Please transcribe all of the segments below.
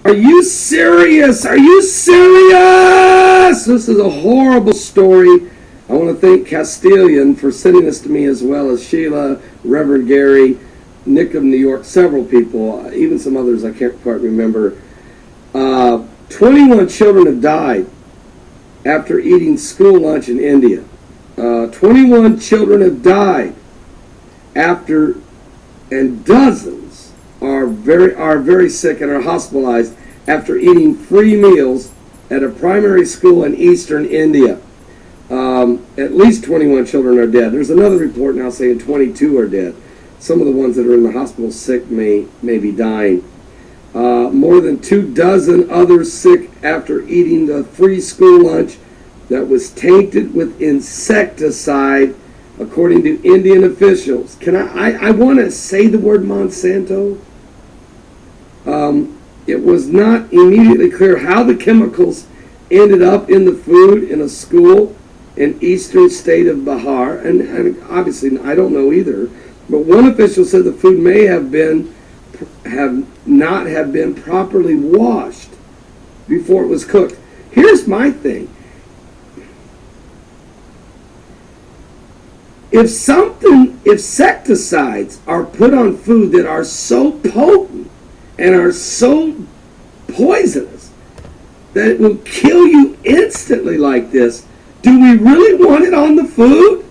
Are you serious? Are you serious? This is a horrible story. I want to thank Castellan for sending this to me, as well as Sheila, Reverend Gary, Nick of New York, several people, even some others I can't quite remember. 21 children have died after eating school lunch in India. 21 children have died after, and dozens are very sick and are hospitalized after eating free meals at a primary school in eastern India. At least 21 children are dead. There's another report now saying 22 are dead. Some of the ones that are in the hospital sick may be dying. More than 24 others sick after eating the free school lunch that was tainted with insecticide, according to Indian officials. I want to say the word Monsanto. It was not immediately clear how the chemicals ended up in the food in a school in eastern state of Bihar, and obviously I don't know either. But one official said the food may not have been properly washed before it was cooked. Here's my thing. If insecticides are put on food that are so potent and are so poisonous that it will kill you instantly like this, do we really want it on the food?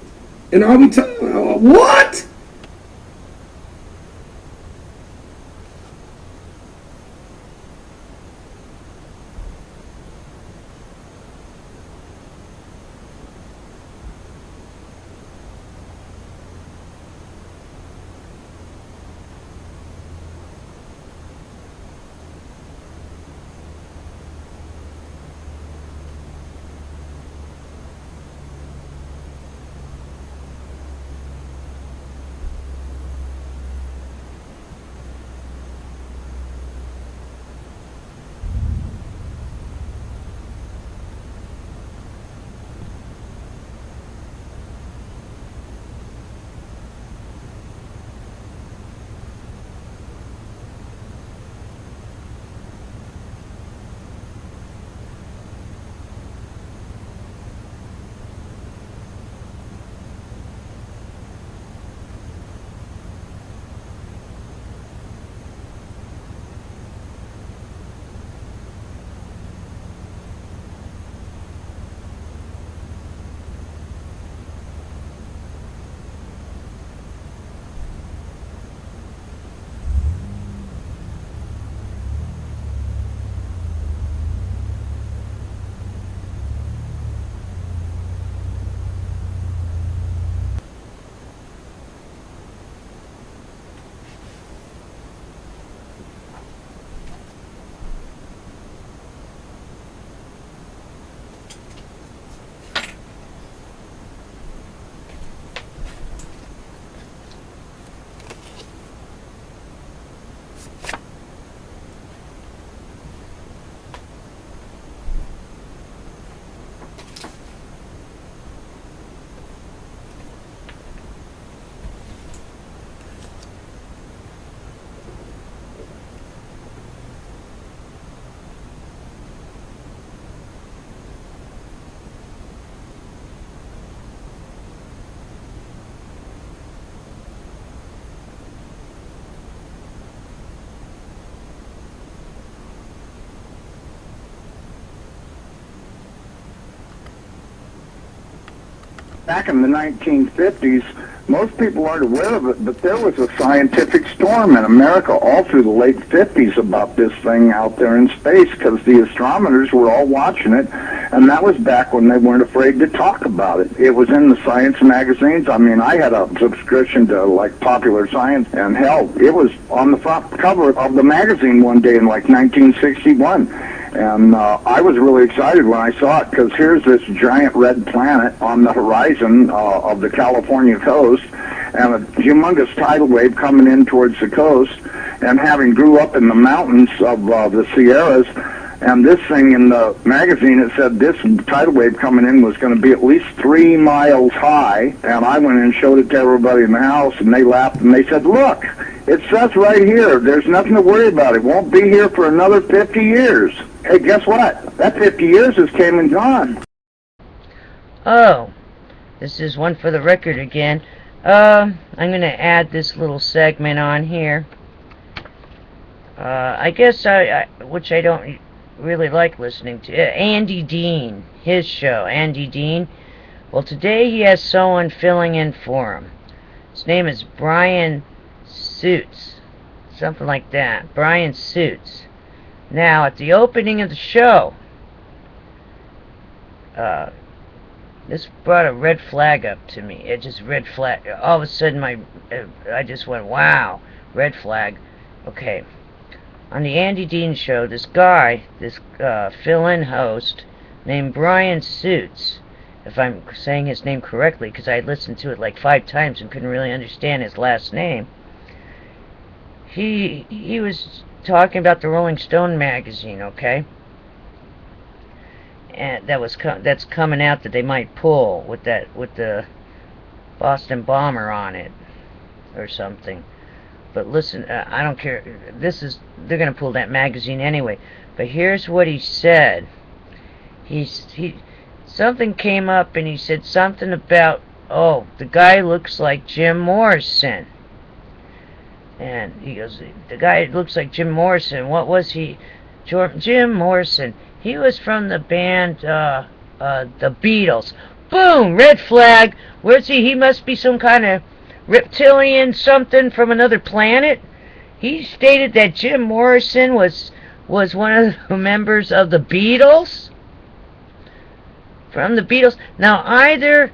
And are we talking what? Back in the 1950s, most people aren't aware of it, but there was a scientific storm in America all through the late 50s about this thing out there in space, because the astronomers were all watching it, and that was back when they weren't afraid to talk about it. It was in the science magazines. I mean, I had a subscription to, like, Popular Science, and hell, it was on the front cover of the magazine one day in, like, 1961. And I was really excited when I saw it, because here's this giant red planet on the horizon of the California coast, and a humongous tidal wave coming in towards the coast, and having grew up in the mountains of the Sierras, and this thing in the magazine, it said this tidal wave coming in was going to be at least 3 miles high, and I went and showed it to everybody in the house, and they laughed, and they said, look, It says right here, there's nothing to worry about. It won't be here for another 50 years. Hey, guess what? That 50 years has came and gone. Oh, this is one for the record again. I'm going to add this little segment on here. I guess which I don't really like listening to. Andy Dean, his show, Andy Dean. Well, today he has someone filling in for him. His name is Brian Suits. Something like that. Brian Suits. Now, at the opening of the show, this brought a red flag up to me. It just red flag. All of a sudden, I just went, wow, red flag. Okay. On the Andy Dean show, this guy, this fill-in host named Brian Suits, if I'm saying his name correctly, because I listened to it like 5 times and couldn't really understand his last name. He was talking about the Rolling Stone magazine, okay? And that's coming out that they might pull with the Boston bomber on it or something. But listen, I don't care. They're gonna pull that magazine anyway. But here's what he said. Something came up and he said something about, oh, the guy looks like Jim Morrison. And he goes, the guy looks like Jim Morrison. What was he? Jim Morrison. He was from the band, the Beatles. Boom! Red flag. Where's he? He must be some kind of reptilian something from another planet. He stated that Jim Morrison was one of the members of the Beatles. From the Beatles. Now either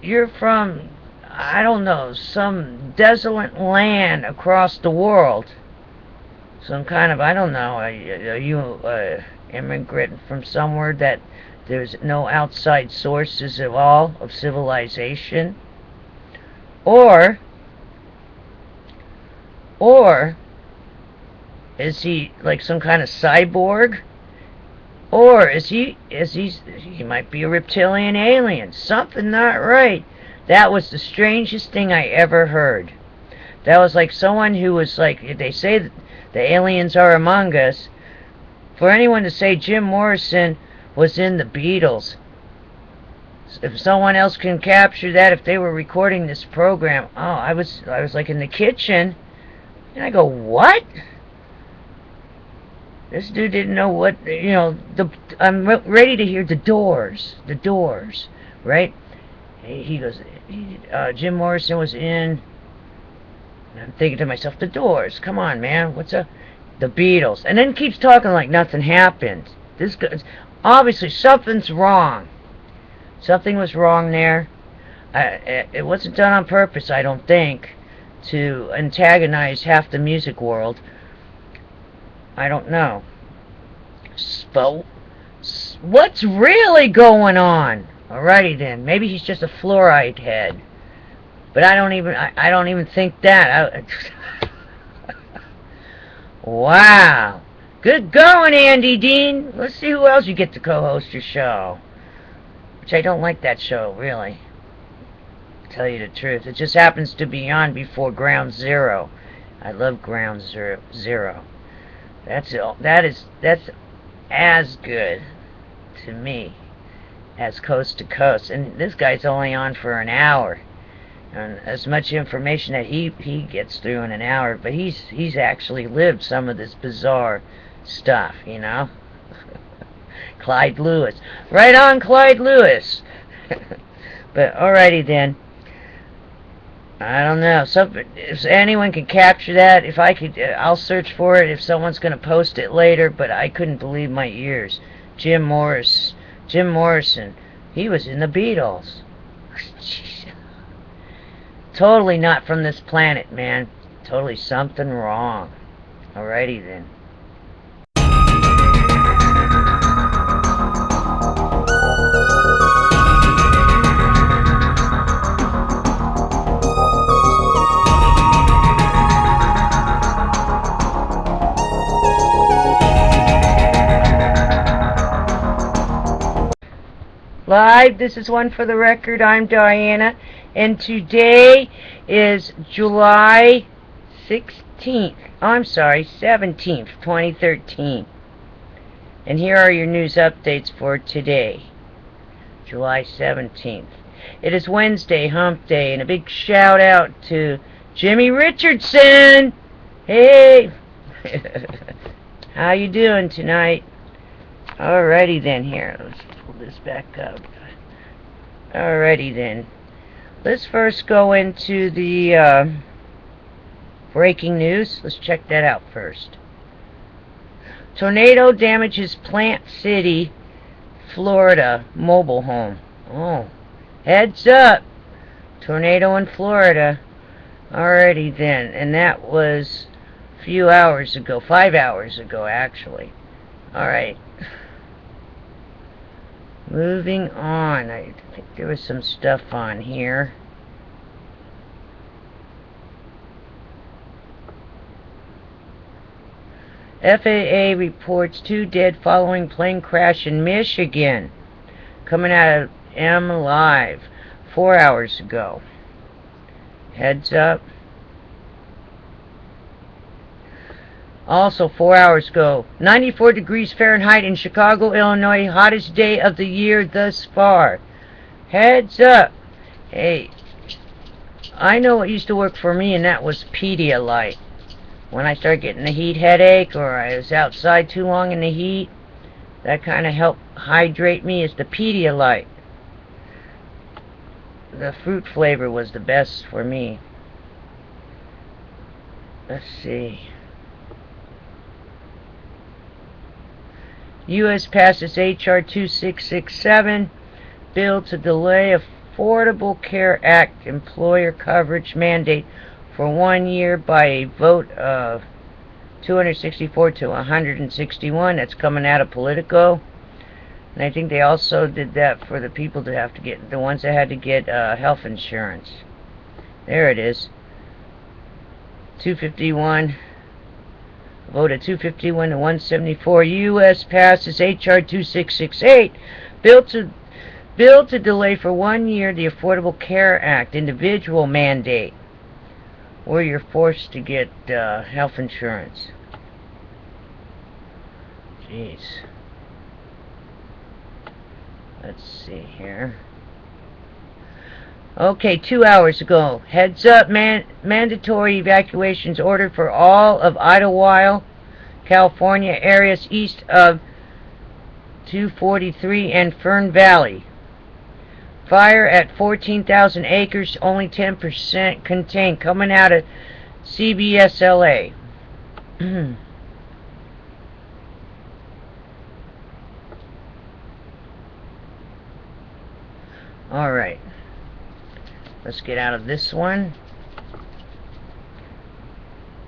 you're from, I don't know, some desolate land across the world. Some kind of, I don't know, are you an immigrant from somewhere that there's no outside sources at all of civilization? Or is he like some kind of cyborg? Or he might be a reptilian alien. Something not right. That was the strangest thing I ever heard. That was like someone who was like, they say that the aliens are among us. For anyone to say Jim Morrison was in the Beatles, if someone else can capture that, if they were recording this program, oh, I was like in the kitchen, and I go, what? This dude didn't know what, you know, I'm ready to hear the Doors, right? He goes, Jim Morrison was in, and I'm thinking to myself, the Doors, come on, man, what's up? The Beatles. And then keeps talking like nothing happened. This guy, obviously something's wrong. Something was wrong there. It wasn't done on purpose, I don't think, to antagonize half the music world. I don't know. But what's really going on? Alrighty then. Maybe he's just a fluoride head. But I don't even think that. Wow. Good going, Andy Dean. Let's see who else you get to co-host your show. Which I don't like that show, really. To tell you the truth. It just happens to be on before Ground Zero. I love Ground Zero. That's as good to me as Coast to Coast. And this guy's only on for an hour. And as much information that he gets through in an hour, but he's actually lived some of this bizarre stuff, you know. Clyde Lewis. Right on, Clyde Lewis. But alrighty then. I don't know. If anyone can capture that, if I could, I'll search for it if someone's going to post it later, but I couldn't believe my ears. Jim Morrison. He was in the Beatles. Jeez. Totally not from this planet, man. Totally something wrong. Alrighty then. Live, this is One for the Record. I'm Diana, and today is July 16th. I'm sorry, 17th, 2013. And here are your news updates for today, July 17th. It is Wednesday, hump day, and a big shout out to Jimmy Richardson. Hey, how you doing tonight? Alrighty then, here, let's pull this back up. Alrighty then. Let's first go into the breaking news. Let's check that out first. Tornado damages Plant City, Florida mobile home. Oh, heads up. Tornado in Florida. Alrighty then. And that was a few hours ago. 5 hours ago, actually. Alright. Moving on. I think there was some stuff on here. FAA reports 2 dead following plane crash in Michigan. Coming out of M Live 4 hours ago. Heads up. Also 4 hours ago, 94 degrees Fahrenheit in Chicago, Illinois, hottest day of the year thus far. Heads up. Hey, I know what used to work for me, and that was Pedialyte. When I started getting a heat headache, or I was outside too long in the heat, that kind of helped hydrate me, is the Pedialyte. The fruit flavor was the best for me. Let's see. U.S. passes H.R. 2667, bill to delay Affordable Care Act employer coverage mandate for 1 year by a vote of 264 to 161. That's coming out of Politico. And I think they also did that for the people that have to get, the ones that had to get health insurance. There it is. 251. Vote at 251 to 174. U.S. passes H.R. 2668, bill to delay for 1 year the Affordable Care Act individual mandate, where you're forced to get health insurance. Jeez. Let's see here. Okay, 2 hours ago. Heads up, mandatory evacuations ordered for all of Idlewild, California areas east of 243 and Fern Valley. Fire at 14,000 acres, only 10% contained. Coming out of CBS LA. Alright. Let's get out of this one.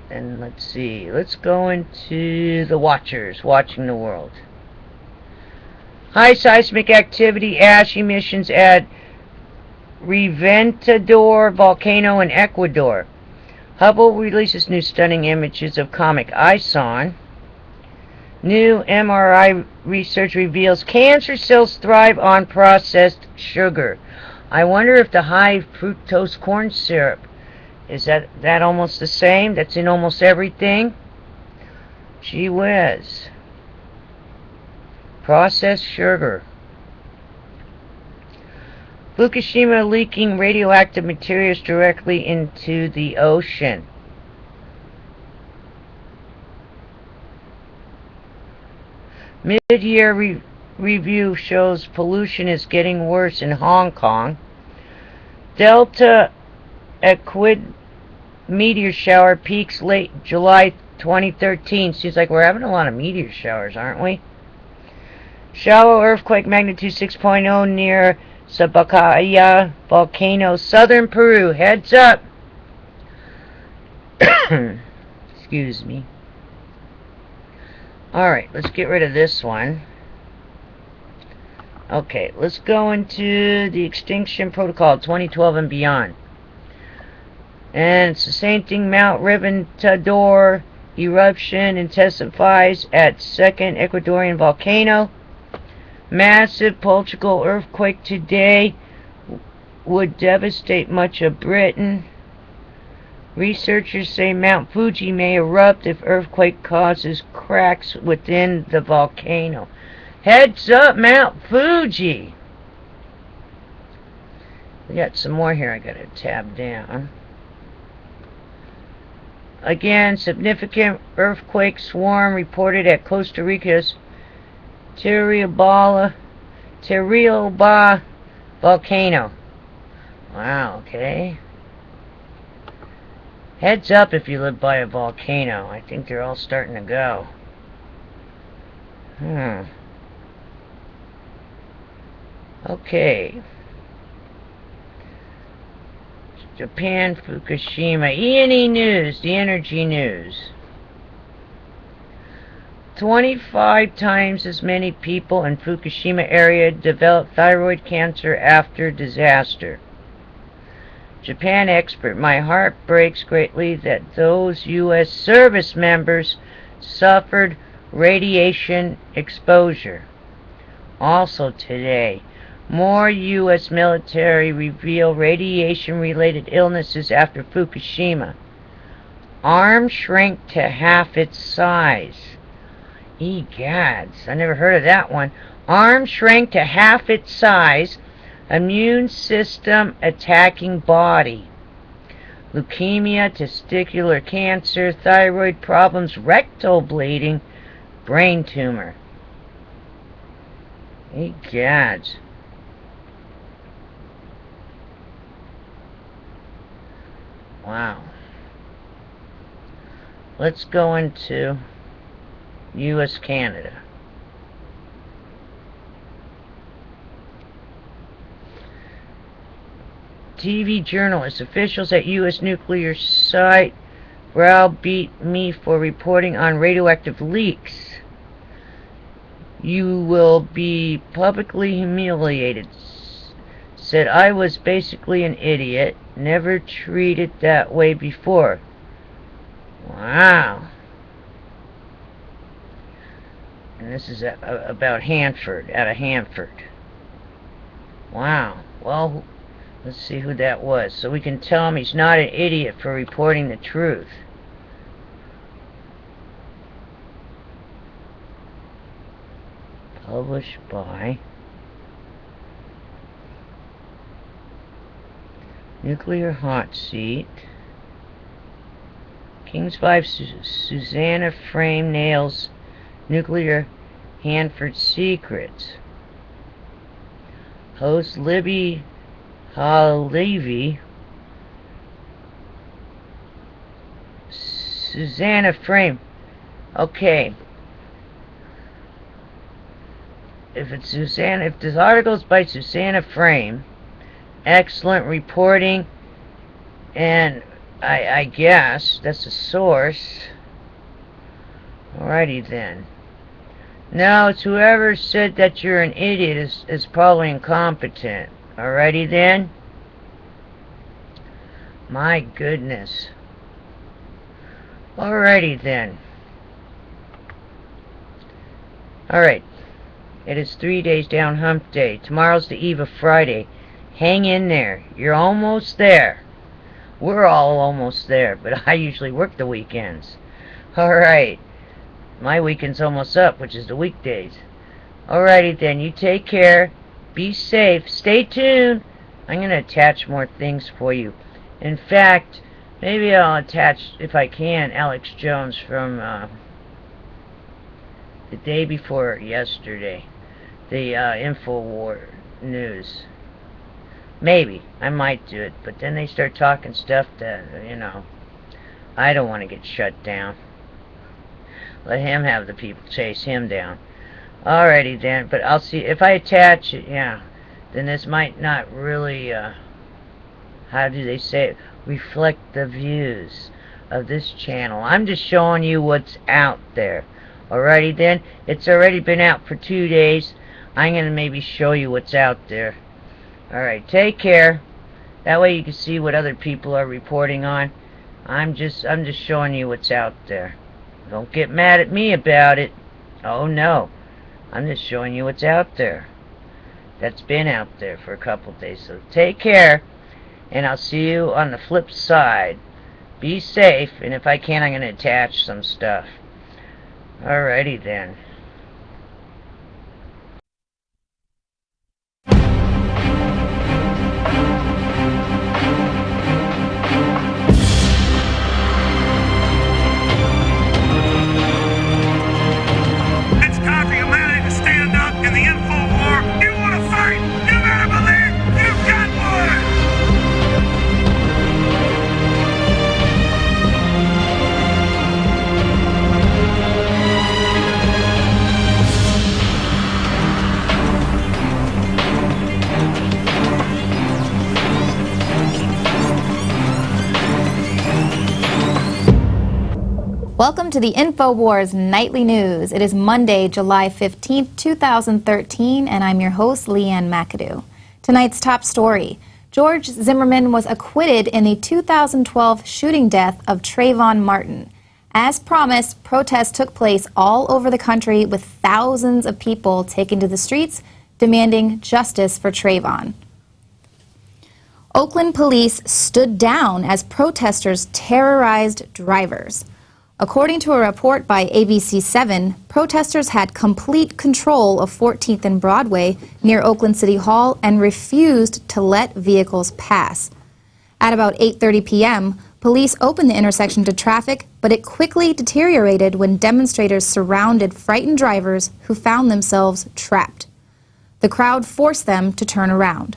And let's see. Let's go into the watchers watching the world. High seismic activity, ash emissions at Reventador volcano in Ecuador. Hubble releases new stunning images of comet Ison. New MRI research reveals cancer cells thrive on processed sugar. I wonder if the high fructose corn syrup, is that almost the same? That's in almost everything? Gee whiz. Processed sugar. Fukushima leaking radioactive materials directly into the ocean. Mid-year review shows pollution is getting worse in Hong Kong. Delta Equid meteor shower peaks late July 2013. Seems like we're having a lot of meteor showers, aren't we? Shallow earthquake magnitude 6.0 near Sabacaya volcano, southern Peru. Heads up. Excuse me. Alright, let's get rid of this one. Okay, let's go into the extinction protocol 2012 and beyond. And it's the same thing. Mount Reventador eruption intensifies at second Ecuadorian volcano. Massive Portugal earthquake today would devastate much of Britain. Researchers say Mount Fuji may erupt if earthquake causes cracks within the volcano. Heads up, Mount Fuji! We got some more here I gotta tab down. Again, significant earthquake swarm reported at Costa Rica's Turrialba volcano. Wow, okay. Heads up if you live by a volcano. I think they're all starting to go. Okay. Japan, Fukushima. E&E News, the energy news. 25 times as many people in Fukushima area developed thyroid cancer after disaster. Japan expert, my heart breaks greatly that those U.S. service members suffered radiation exposure. Also today, more U.S. military reveal radiation-related illnesses after Fukushima. Arm shrank to half its size. Egads, I never heard of that one. Arm shrank to half its size. Immune system attacking body. Leukemia, testicular cancer, thyroid problems, rectal bleeding, brain tumor. Egads. Wow. Let's go into U.S. Canada. TV journalists, officials at U.S. nuclear site browbeat me for reporting on radioactive leaks. You will be publicly humiliated. Said I was basically an idiot, never treated that way before. Wow. And this is about Hanford, out of Hanford. Wow. Well, let's see who that was. So we can tell him he's not an idiot for reporting the truth. Published by Nuclear Hot Seat. King's 5 Susanna Frame nails nuclear Hanford secrets. Host Libby Halevi. Susanna Frame. Okay. If this article is by Susanna Frame, excellent reporting, and I guess that's a source. Alrighty then. No, it's whoever said that you're an idiot is probably incompetent. Alrighty then. My goodness. Alrighty then. Alright. It is 3 days down hump day. Tomorrow's the eve of Friday. Hang in there. You're almost there. We're all almost there, but I usually work the weekends. Alright. My weekend's almost up, which is the weekdays. Alrighty then, you take care. Be safe. Stay tuned. I'm going to attach more things for you. In fact, maybe I'll attach, if I can, Alex Jones from the day before yesterday. The INFOWARS news. Maybe. I might do it. But then they start talking stuff that, you know, I don't want to get shut down. Let him have the people chase him down. Alrighty then, but I'll see if I attach it, yeah, then this might not really, how do they say it, reflect the views of this channel. I'm just showing you what's out there. Alrighty then, it's already been out for 2 days. I'm gonna maybe show you what's out there. Alright, take care. That way you can see what other people are reporting on. I'm just showing you what's out there. Don't get mad at me about it. Oh no. I'm just showing you what's out there. That's been out there for a couple days. So take care, and I'll see you on the flip side Be safe, and if I can, I'm going to attach some stuff. Alrighty then. It's time for humanity to stand up in the info war. You want to fight? You better believe you've got one! Welcome to the INFOWARS Nightly News. It is Monday, July 15th, 2013, and I'm your host, Leanne McAdoo. Tonight's top story. George Zimmerman was acquitted in the 2012 shooting death of Trayvon Martin. As promised, protests took place all over the country with thousands of people taking to the streets demanding justice for Trayvon. Oakland police stood down as protesters terrorized drivers. According to a report by ABC7, protesters had complete control of 14th and Broadway near Oakland City Hall and refused to let vehicles pass. At about 8:30 p.m., police opened the intersection to traffic, but it quickly deteriorated when demonstrators surrounded frightened drivers who found themselves trapped. The crowd forced them to turn around.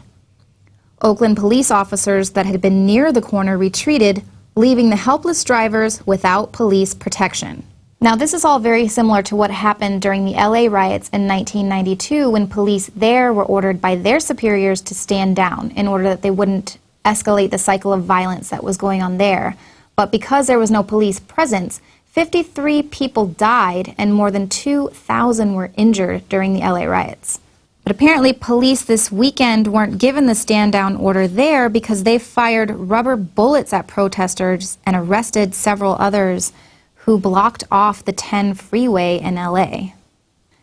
Oakland police officers that had been near the corner retreated, leaving the helpless drivers without police protection. Now, this is all very similar to what happened during the LA riots in 1992 when police there were ordered by their superiors to stand down in order that they wouldn't escalate the cycle of violence that was going on there. But because there was no police presence, 53 people died and more than 2,000 were injured during the LA riots. But apparently police this weekend weren't given the stand-down order there because they fired rubber bullets at protesters and arrested several others who blocked off the 10 freeway in LA.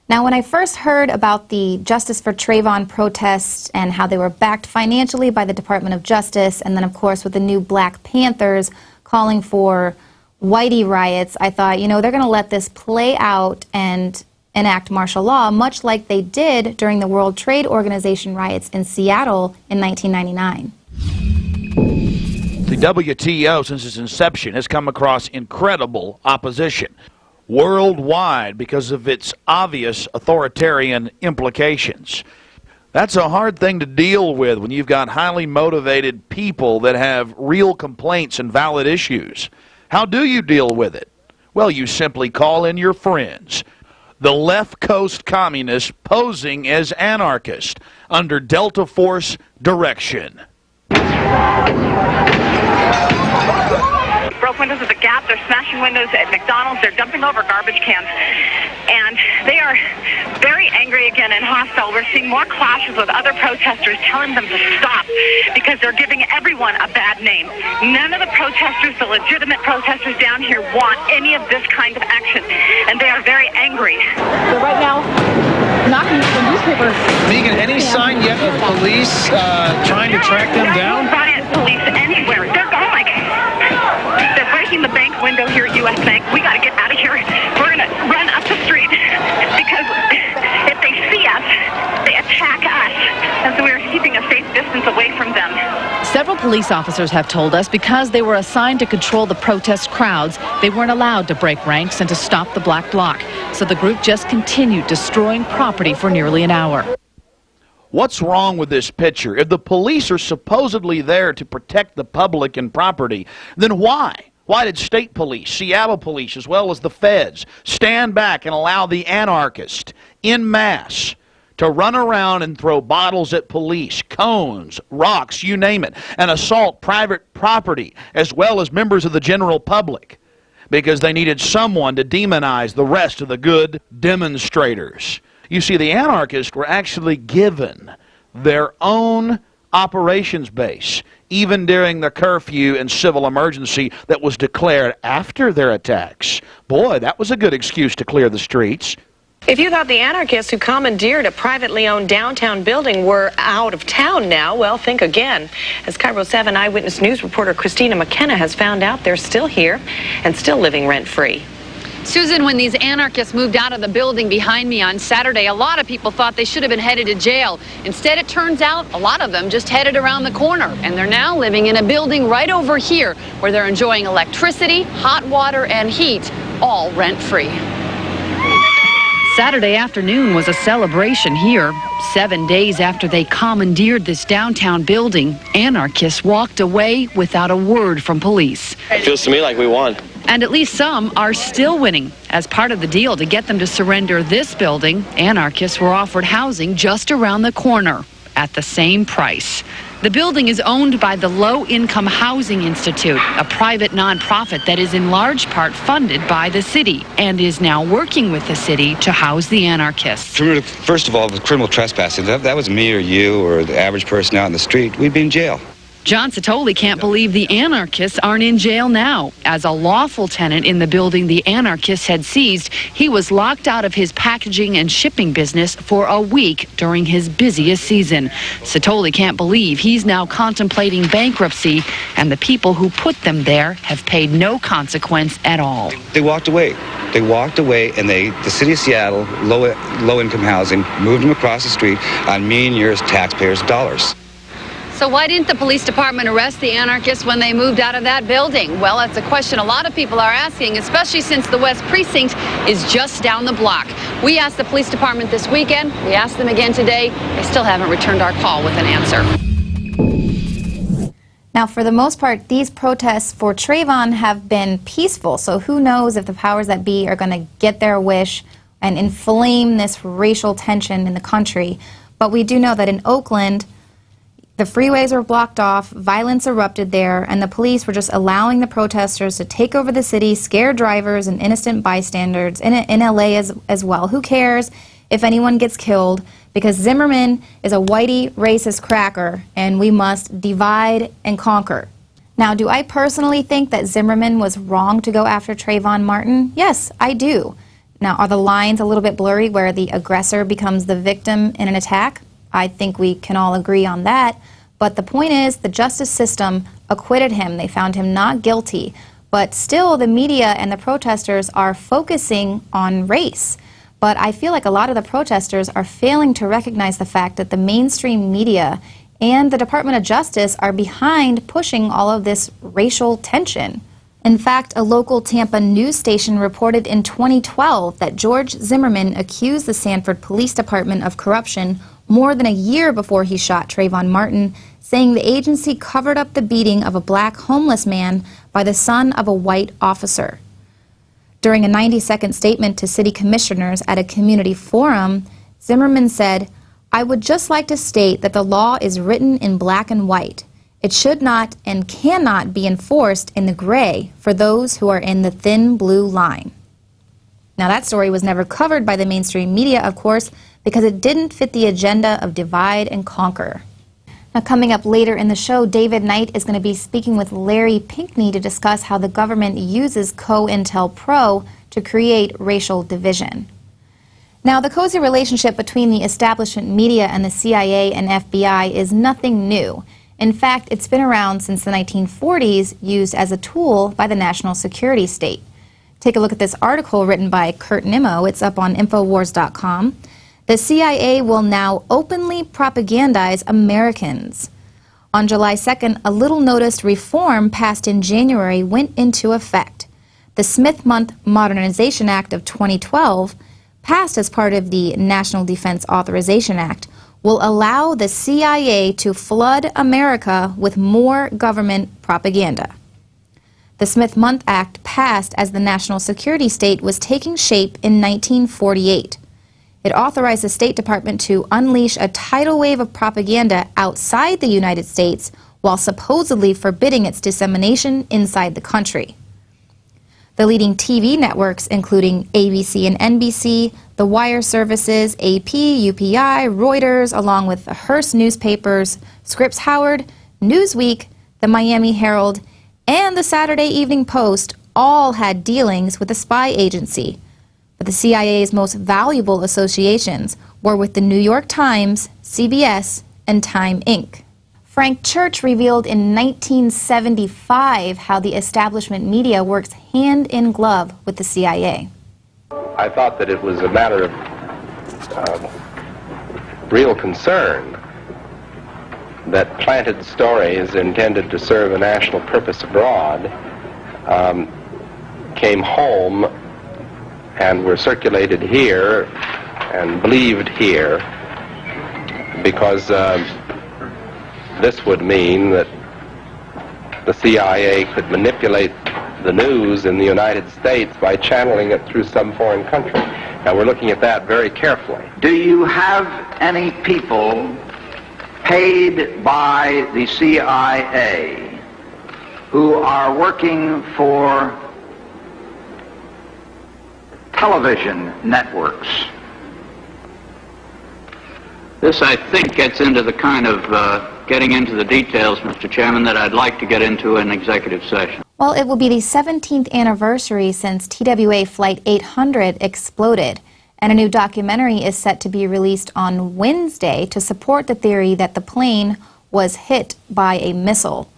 Now, when I first heard about the Justice for Trayvon protests and how they were backed financially by the Department of Justice, and then of course with the new Black Panthers calling for Whitey riots, I thought, you know, they're going to let this play out and enact martial law, much like they did during the World Trade Organization riots in Seattle in 1999. The WTO, since its inception, has come across incredible opposition worldwide because of its obvious authoritarian implications. That's a hard thing to deal with when you've got highly motivated people that have real complaints and valid issues. How do you deal with it? Well, you simply call in your friends. The left coast communists posing as anarchists under Delta Force direction. Broke windows at the Gap, they're smashing windows at McDonald's, they're dumping over garbage cans, and they are very angry again and hostile. We're seeing more clashes with other protesters telling them to stop because they're giving everyone a bad name. None of the protesters, the legitimate protesters down here, want any of this kind of action, and they are very angry. They're right now knocking at the newspaper. Megan, any sign yet of police trying to track them down? Police anywhere. Oh my God. They're breaking the bank window here at U.S. Bank. We got to get out of here. We're going to run up the street because if they see us, they attack us. And so we're keeping a safe distance away from them. Several police officers have told us because they were assigned to control the protest crowds, they weren't allowed to break ranks and to stop the black bloc. So the group just continued destroying property for nearly an hour. What's wrong with this picture? If the police are supposedly there to protect the public and property, then why? Why did state police, Seattle police, as well as the feds, stand back and allow the anarchists en masse to run around and throw bottles at police, cones, rocks, you name it, and assault private property as well as members of the general public? Because they needed someone to demonize the rest of the good demonstrators. You see, the anarchists were actually given their own operations base, even during the curfew and civil emergency that was declared after their attacks. Boy, that was a good excuse to clear the streets. If you thought the anarchists who commandeered a privately owned downtown building were out of town now, well, think again. As Cairo 7 Eyewitness News reporter Christina McKenna has found out, they're still here and still living rent-free. Susan, when these anarchists moved out of the building behind me on Saturday, a lot of people thought they should have been headed to jail. Instead, it turns out a lot of them just headed around the corner, and they're now living in a building right over here where they're enjoying electricity, hot water, and heat, all rent-free. Saturday afternoon was a celebration here. 7 days after they commandeered this downtown building, anarchists walked away without a word from police. It feels to me like we won. And at least some are still winning. As part of the deal to get them to surrender this building, anarchists were offered housing just around the corner at the same price. The building is owned by the Low Income Housing Institute, a private nonprofit that is in large part funded by the city and is now working with the city to house the anarchists. First of all, with criminal trespassing, that was me or you or the average person out in the street, we'd be in jail. John Satoli can't believe the anarchists aren't in jail now. As a lawful tenant in the building the anarchists had seized, he was locked out of his packaging and shipping business for a week during his busiest season. Satoli can't believe he's now contemplating bankruptcy, and the people who put them there have paid no consequence at all. They walked away. They walked away, and the city of Seattle, low-income housing, moved them across the street on me and yours taxpayers' dollars. So why didn't the police department arrest the anarchists when they moved out of that building? Well, that's a question a lot of people are asking, especially since the West Precinct is just down the block. We asked the police department this weekend. We asked them again today. They still haven't returned our call with an answer. Now, for the most part, these protests for Trayvon have been peaceful, so who knows if the powers that be are going to get their wish and inflame this racial tension in the country. But we do know that in Oakland, the freeways were blocked off, violence erupted there, and the police were just allowing the protesters to take over the city, scare drivers and innocent bystanders in LA as well. Who cares if anyone gets killed? Because Zimmerman is a whitey racist cracker, and we must divide and conquer. Now, do I personally think that Zimmerman was wrong to go after Trayvon Martin? Yes, I do. Now, are the lines a little bit blurry where the aggressor becomes the victim in an attack? I think we can all agree on that. But the point is, the justice system acquitted him. They found him not guilty. But still, the media and the protesters are focusing on race. But I feel like a lot of the protesters are failing to recognize the fact that the mainstream media and the Department of Justice are behind pushing all of this racial tension. In fact, a local Tampa news station reported in 2012 that George Zimmerman accused the Sanford Police Department of corruption more than a year before he shot Trayvon Martin, saying the agency covered up the beating of a black homeless man by the son of a white officer. During a 90-second statement to city commissioners at a community forum, Zimmerman said, "I would just like to state that the law is written in black and white. It should not and cannot be enforced in the gray for those who are in the thin blue line." Now, that story was never covered by the mainstream media, of course, because it didn't fit the agenda of divide and conquer. Now, coming up later in the show, David Knight is going to be speaking with Larry Pinkney to discuss how the government uses COINTELPRO to create racial division. Now, the cozy relationship between the establishment media and the CIA and FBI is nothing new. In fact, it's been around since the 1940s, used as a tool by the national security state. Take a look at this article written by Kurt Nimmo. It's up on INFOWARS.com. The CIA will now openly propagandize Americans. On July 2nd, a little-noticed reform passed in January went into effect. The Smith-Mundt Modernization Act of 2012, passed as part of the National Defense Authorization Act, will allow the CIA to flood America with more government propaganda. The Smith-Mundt Act passed as the national security state was taking shape in 1948. It authorized the State Department to unleash a tidal wave of propaganda outside the United States while supposedly forbidding its dissemination inside the country. The leading TV networks, including ABC and NBC, the wire services, AP, UPI, Reuters, along with the Hearst newspapers, Scripps Howard, Newsweek, the Miami Herald, and the Saturday Evening Post all had dealings with the spy agency. but the CIA's most valuable associations were with the New York Times, CBS, and Time Inc. Frank Church revealed in 1975 how the establishment media works hand in glove with the CIA. I thought that it was a matter of real concern that planted stories intended to serve a national purpose abroad came home and were circulated here and believed here, because this would mean that the CIA could manipulate the news in the United States by channeling it through some foreign country. Now we're looking at that very carefully. Do you have any people paid by the CIA who are working for television networks? This, I think, gets into the kind of getting into the details, Mr. Chairman, that I'd like to get into in executive session. Well, it will be the 17th anniversary since TWA Flight 800 exploded, and a new documentary is set to be released on Wednesday to support the theory that the plane was hit by a missile.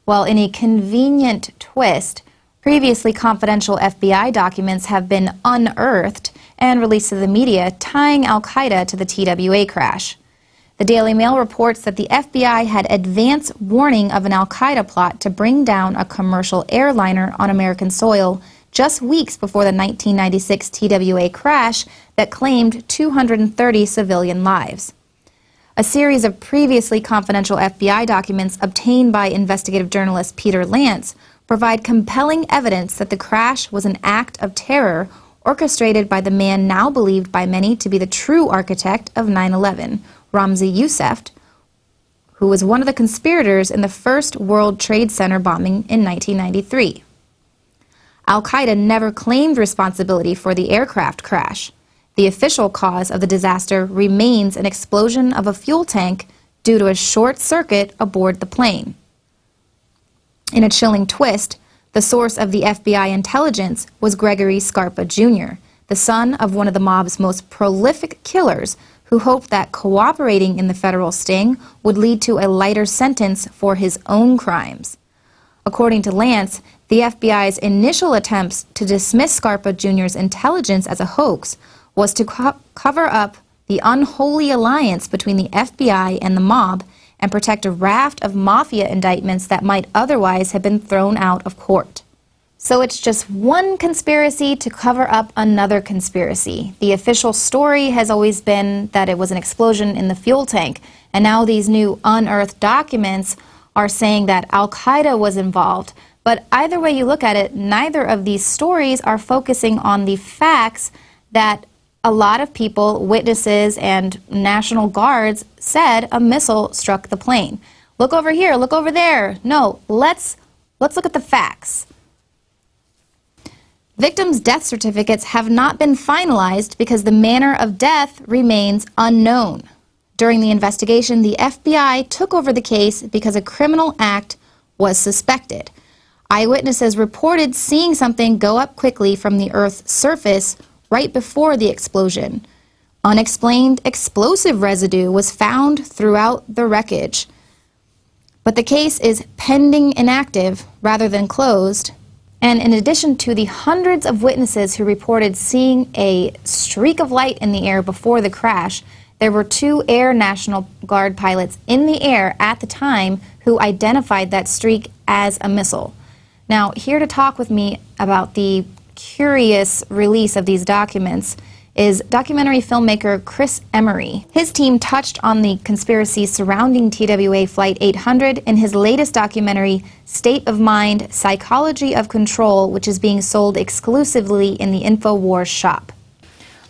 Well, in a convenient twist, previously confidential FBI documents have been unearthed and released to the media tying al-Qaeda to the TWA crash. The Daily Mail reports that the FBI had advance warning of an al-Qaeda plot to bring down a commercial airliner on American soil just weeks before the 1996 TWA crash that claimed 230 civilian lives. A series of previously confidential FBI documents obtained by investigative journalist Peter Lance provide compelling evidence that the crash was an act of terror orchestrated by the man now believed by many to be the true architect of 9/11, Ramzi Youssef, who was one of the conspirators in the first World Trade Center bombing in 1993. Al-Qaeda never claimed responsibility for the aircraft crash. The official cause of the disaster remains an explosion of a fuel tank due to a short circuit aboard the plane. In a chilling twist, the source of the FBI intelligence was Gregory Scarpa Jr., the son of one of the mob's most prolific killers, who hoped that cooperating in the federal sting would lead to a lighter sentence for his own crimes. According to Lance, the FBI's initial attempts to dismiss Scarpa Jr.'s intelligence as a hoax was to cover up the unholy alliance between the FBI and the mob and protect a raft of mafia indictments that might otherwise have been thrown out of court. So it's just one conspiracy to cover up another conspiracy. The official story has always been that it was an explosion in the fuel tank, and now these new unearthed documents are saying that Al-Qaeda was involved. But either way you look at it, neither of these stories are focusing on the facts that a lot of people, witnesses, and National Guards said a missile struck the plane. Look over here, look over there. No, let's look at the facts. Victims' death certificates have not been finalized because the manner of death remains unknown. During the investigation, the FBI took over the case because a criminal act was suspected. Eyewitnesses reported seeing something go up quickly from the Earth's surface right before the explosion. Unexplained explosive residue was found throughout the wreckage. But the case is pending inactive rather than closed. And in addition to the hundreds of witnesses who reported seeing a streak of light in the air before the crash, there were 2 Air National Guard pilots in the air at the time who identified that streak as a missile. Now, here to talk with me about the curious release of these documents is documentary filmmaker Chris Emery. His team touched on the conspiracy surrounding TWA Flight 800 in his latest documentary, State of Mind, Psychology of Control, which is being sold exclusively in the INFOWARS shop.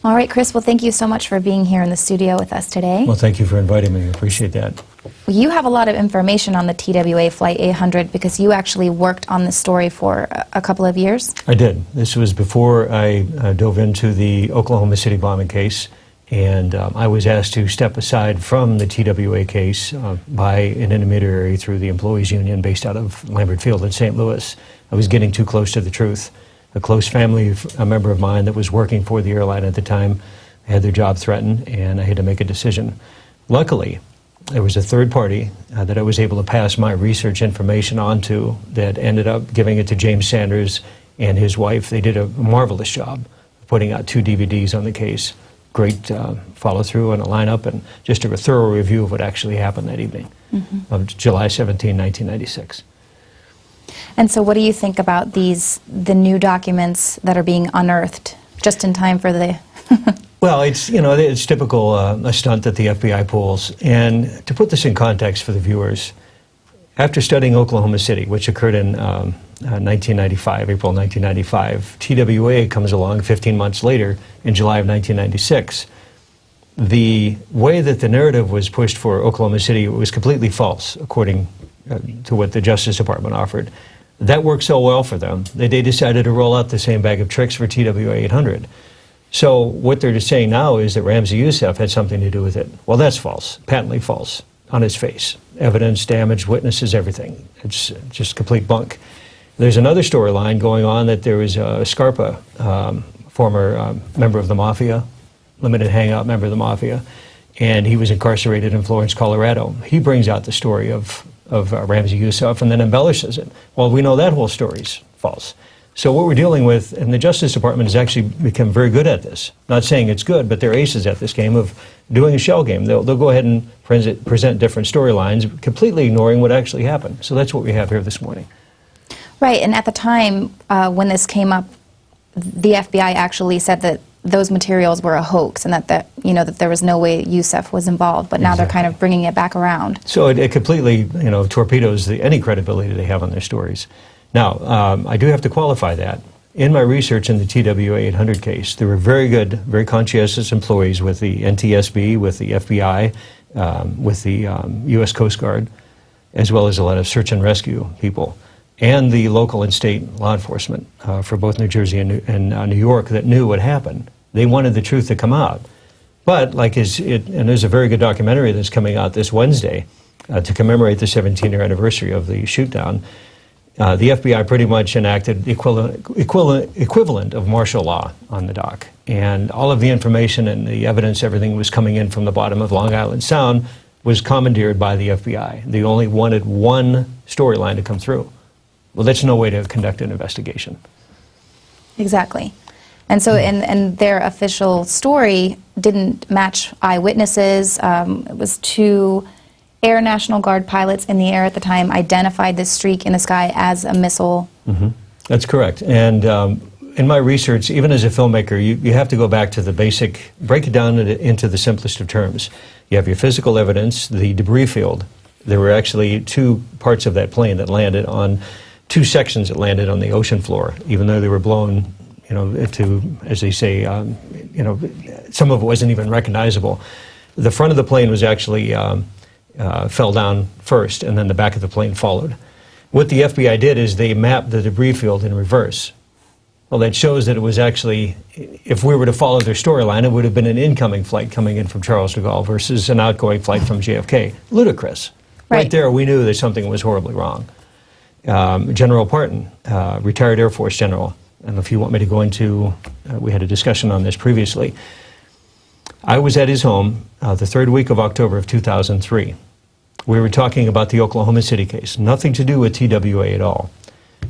All right, Chris, well, thank you so much for being here in the studio with us today. Well, thank you for inviting me. I appreciate that. Well, you have a lot of information on the TWA Flight 800 because you actually worked on this story for a couple of years. I did. This was before I dove into the Oklahoma City bombing case, and I was asked to step aside from the TWA case by an intermediary through the employees union based out of Lambert Field in St. Louis. I was getting too close to the truth. a close family a member of mine that was working for the airline at the time had their job threatened, and I had to make a decision. Luckily, there was a third party that I was able to pass my research information on to that ended up giving it to James Sanders and his wife. They did a marvelous job putting out 2 DVDs on the case. Great follow-through and a lineup, and just a thorough review of what actually happened that evening of July 17, 1996. And so what do you think about the new documents that are being unearthed just in time for the... Well, it's typical, a stunt that the FBI pulls. And to put this in context for the viewers, after studying Oklahoma City, which occurred in 1995, April 1995, TWA comes along 15 months later in July of 1996. The way that the narrative was pushed for Oklahoma City was completely false, according to what the Justice Department offered. That worked so well for them that they decided to roll out the same bag of tricks for TWA 800. So what they're saying now is that Ramzi Youssef had something to do with it. Well, that's false, patently false, on his face. Evidence, damage, witnesses, everything. It's just complete bunk. There's another storyline going on that there was Scarpa, former member of the Mafia, limited hangout member of the Mafia, and he was incarcerated in Florence, Colorado. He brings out the story of Ramzi Youssef and then embellishes it. Well, we know that whole story's false. So what we're dealing with, and the Justice Department has actually become very good at this. Not saying it's good, but they're aces at this game of doing a shell game. They'll go ahead and present different storylines, completely ignoring what actually happened. So that's what we have here this morning. Right, and at the time when this came up, the FBI actually said that those materials were a hoax and that there was no way Youssef was involved, but now they're kind of bringing it back around. So it completely, torpedoes any credibility they have on their stories. Now, I do have to qualify that. In my research in the TWA 800 case, there were very good, very conscientious employees with the NTSB, with the FBI, with the U.S. Coast Guard, as well as a lot of search and rescue people, and the local and state law enforcement for both New Jersey and New York that knew what happened. They wanted the truth to come out. But, and there's a very good documentary that's coming out this Wednesday to commemorate the 17-year anniversary of the shoot-down. The FBI pretty much enacted the equivalent of martial law on the dock. And all of the information and the evidence, everything was coming in from the bottom of Long Island Sound, was commandeered by the FBI. They only wanted one storyline to come through. Well, that's no way to conduct an investigation. Exactly. And so, and their official story didn't match eyewitnesses. It was 2 Air National Guard pilots in the air at the time identified this streak in the sky as a missile. That's correct. And in my research, even as a filmmaker, you have to go back to the basic, break it down into the simplest of terms. You have your physical evidence, the debris field. There were actually 2 parts of that plane that landed on, 2 sections that landed on the ocean floor, even though they were blown, to, as they say, some of it wasn't even recognizable. The front of the plane was actually fell down first, and then the back of the plane followed. What the FBI did is they mapped the debris field in reverse. Well, that shows that it was actually, if we were to follow their storyline, it would have been an incoming flight coming in from Charles de Gaulle versus an outgoing flight from JFK. Ludicrous. Right there, we knew that something was horribly wrong. General Parton, retired Air Force general, and if you want me to go into, we had a discussion on this previously. I was at his home the 3rd week of October of 2003. We were talking about the Oklahoma City case, nothing to do with TWA at all.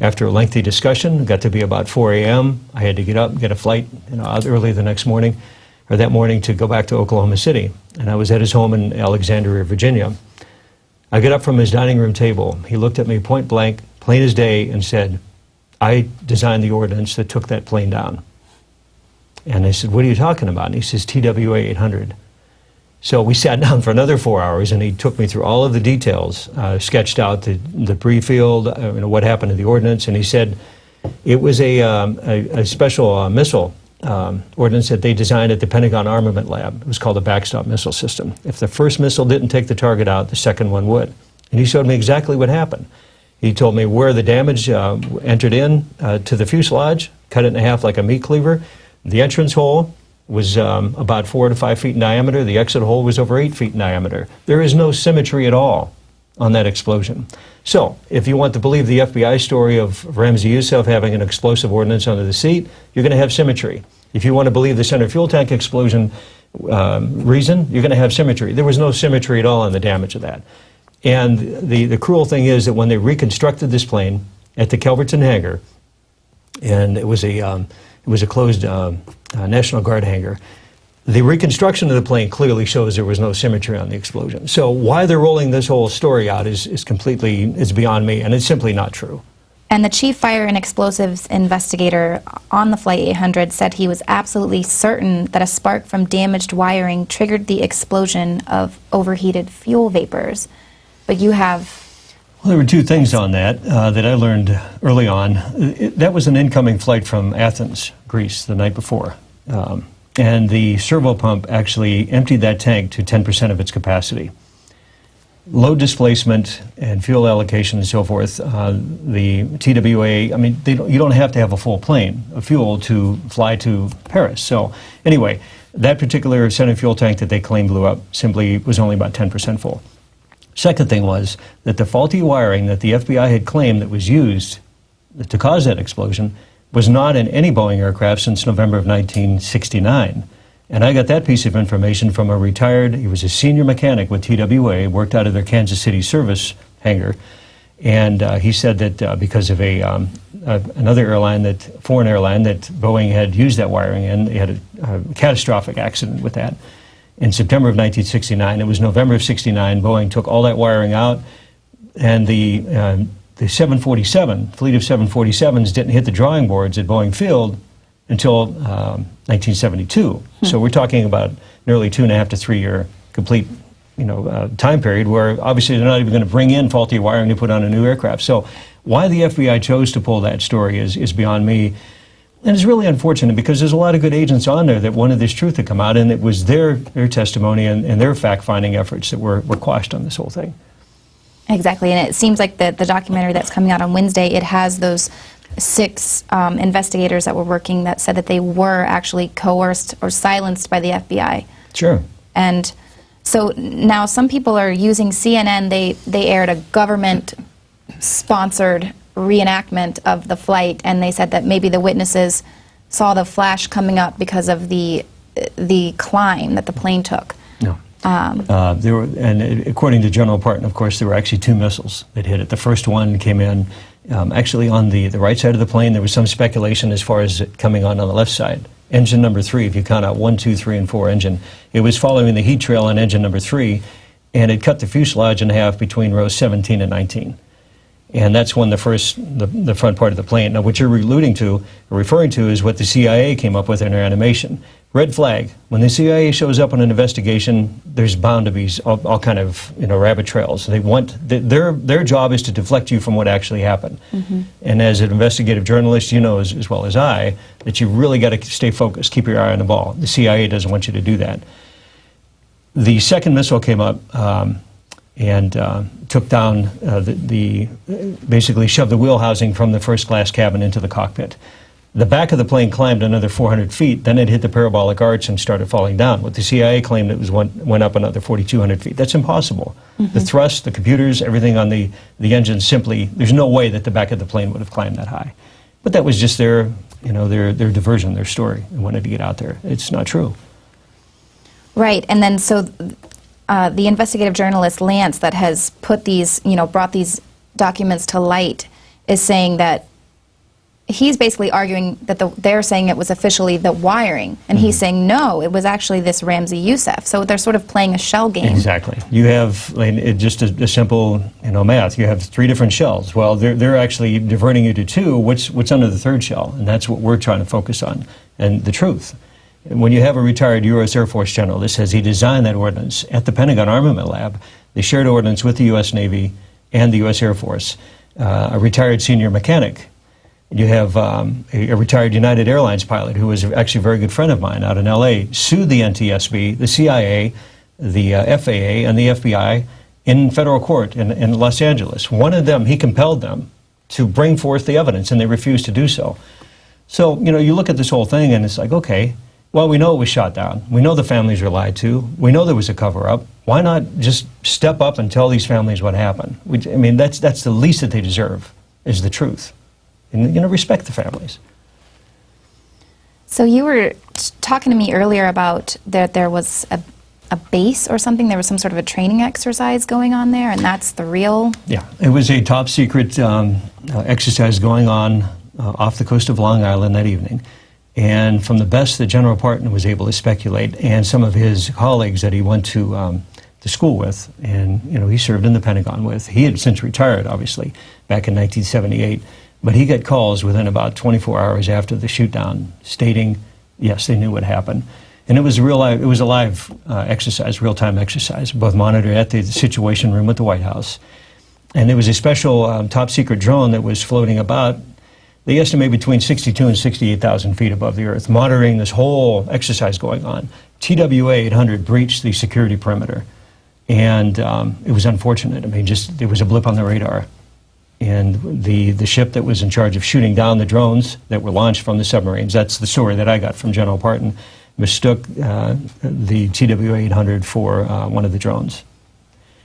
After a lengthy discussion, it got to be about 4 a.m. I had to get up and get a flight out early the next morning, or that morning, to go back to Oklahoma City. And I was at his home in Alexandria, Virginia. I got up from his dining room table. He looked at me point blank, plain as day, and said, "I designed the ordinance that took that plane down." And I said, "What are you talking about?" And he says, TWA 800. So we sat down for another 4 hours, and he took me through all of the details, sketched out the debris field, what happened to the ordnance, and he said it was a special missile ordnance that they designed at the Pentagon Armament Lab. It was called a backstop missile system. If the first missile didn't take the target out, the second one would. And he showed me exactly what happened. He told me where the damage entered in to the fuselage, cut it in half like a meat cleaver. The entrance hole was about 4 to 5 feet in diameter. The exit hole was over 8 feet in diameter. There is no symmetry at all on that explosion. So, if you want to believe the FBI story of Ramzi Yousef having an explosive ordnance under the seat, you're going to have symmetry. If you want to believe the center fuel tank explosion reason, you're going to have symmetry. There was no symmetry at all on the damage of that. And the cruel thing is that when they reconstructed this plane at the Calverton hangar, and it was a closed National Guard hangar, the reconstruction of the plane clearly shows there was no symmetry on the explosion. So why they're rolling this whole story out is completely, it's beyond me, and it's simply not true. And the chief fire and explosives investigator on the Flight 800 said he was absolutely certain that a spark from damaged wiring triggered the explosion of overheated fuel vapors. But you have... Well, there were two things on that that I learned early on. That was an incoming flight from Athens, Greece, the night before. And the servo pump actually emptied that tank to 10% of its capacity. Load displacement and fuel allocation and so forth, the TWA, I mean, you don't have to have a full plane of fuel to fly to Paris. So anyway, that particular center fuel tank that they claimed blew up simply was only about 10% full. Second thing was that the faulty wiring that the FBI had claimed that was used to cause that explosion was not in any Boeing aircraft since November of 1969. And I got that piece of information from a retired, he was a senior mechanic with TWA, worked out of their Kansas City service hangar. And he said that because of another airline, foreign airline, that Boeing had used that wiring, and they had a catastrophic accident with that in September of 1969. It was November of 69. Boeing took all that wiring out, and the 747, fleet of 747s didn't hit the drawing boards at Boeing Field until 1972. So we're talking about nearly 2.5 to 3 year complete time period where obviously they're not even going to bring in faulty wiring to put on a new aircraft. So why the FBI chose to pull that story is beyond me. And it's really unfortunate because there's a lot of good agents on there that wanted this truth to come out, and it was their testimony and their fact-finding efforts that were quashed on this whole thing. Exactly, and it seems like the documentary that's coming out on Wednesday, it has those 6 investigators that were working that said that they were actually coerced or silenced by the FBI. Sure. And so now some people are using CNN. They aired a government-sponsored reenactment of the flight, and they said that maybe the witnesses saw the flash coming up because of the climb that the plane took. No. And according to General Parton, of course, there were actually 2 missiles that hit it. The first one came in actually on the right side of the plane. There was some speculation as far as it coming on the left side. Engine number 3, if you count out 1, 2, 3, and 4 engine, it was following the heat trail on engine number 3, and it cut the fuselage in half between rows 17 and 19. And that's when the front part of the plane. Now, what you're alluding to, or referring to, is what the CIA came up with in their animation. Red flag. When the CIA shows up on an investigation, there's bound to be all kind of rabbit trails. They want their job is to deflect you from what actually happened. Mm-hmm. And as an investigative journalist, you know as well as I that you really got to stay focused, keep your eye on the ball. The CIA doesn't want you to do that. The second missile came up. And took down basically shoved the wheel housing from the first class cabin into the cockpit. The back of the plane climbed another 400 feet, then it hit the parabolic arch and started falling down. What the CIA claimed it went up another 4,200 feet. That's impossible. Mm-hmm. The thrust, the computers, everything on the engine there's no way that the back of the plane would have climbed that high. But that was just their diversion, their story. They wanted to get out there. It's not true. Right, and then so the investigative journalist Lance that has put these, brought these documents to light is saying that he's basically arguing that they're saying it was officially the wiring, and he's saying no, it was actually this Ramzi Yousef. So they're sort of playing a shell game. Exactly. You have just a simple math. You have 3 different shells. Well, they're actually diverting you to 2. What's under the 3rd shell? And that's what we're trying to focus on, and the truth. When you have a retired U.S. Air Force general that says he designed that ordnance at the Pentagon Armament Lab, they shared ordnance with the U.S. Navy and the U.S. Air Force, a retired senior mechanic. You have a retired United Airlines pilot who was actually a very good friend of mine out in L.A., sued the NTSB, the CIA, the FAA, and the FBI in federal court in Los Angeles. One of them, he compelled them to bring forth the evidence, and they refused to do so. So, you look at this whole thing, and it's like, okay, well, we know it was shot down. We know the families were lied to. We know there was a cover-up. Why not just step up and tell these families what happened? I mean, that's the least that they deserve, is the truth. And, you know, respect the families. So you were talking to me earlier about that there was a base or something, there was some sort of a training exercise going on there, and that's the real... Yeah, it was a top secret exercise going on off the coast of Long Island that evening. And from the best that General Parton was able to speculate, and some of his colleagues that he went to school with, and you know, he served in the Pentagon with. He had since retired, obviously, back in 1978. But he got calls within about 24 hours after the shootdown, stating, yes, they knew what happened. And it was a live exercise, real-time exercise, both monitored at the Situation Room at the White House. And there was a special top-secret drone that was floating about. They estimate between 62 and 68,000 feet above the Earth, monitoring this whole exercise going on. TWA 800 breached the security perimeter. And it was unfortunate. I mean, there was a blip on the radar. And the ship that was in charge of shooting down the drones that were launched from the submarines, that's the story that I got from General Parton, mistook the TWA 800 for one of the drones.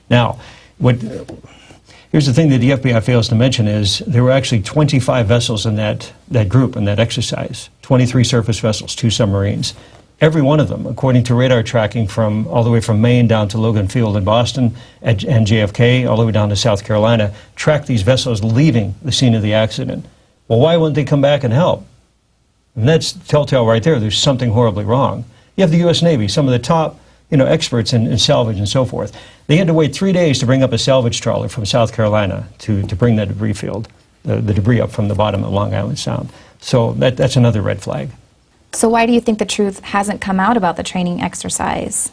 Now, here's the thing that the FBI fails to mention is there were actually 25 vessels in that group, in that exercise, 23 surface vessels, 2 submarines. Every one of them, according to radar tracking from all the way from Maine down to Logan Field in Boston and JFK, all the way down to South Carolina, tracked these vessels leaving the scene of the accident. Well, why wouldn't they come back and help? And that's telltale right there. There's something horribly wrong. You have the U.S. Navy, some of the top experts in salvage and so forth. They had to wait 3 days to bring up a salvage trawler from South Carolina to bring that debris field, the debris up from the bottom of Long Island Sound. So that's another red flag. So why do you think the truth hasn't come out about the training exercise?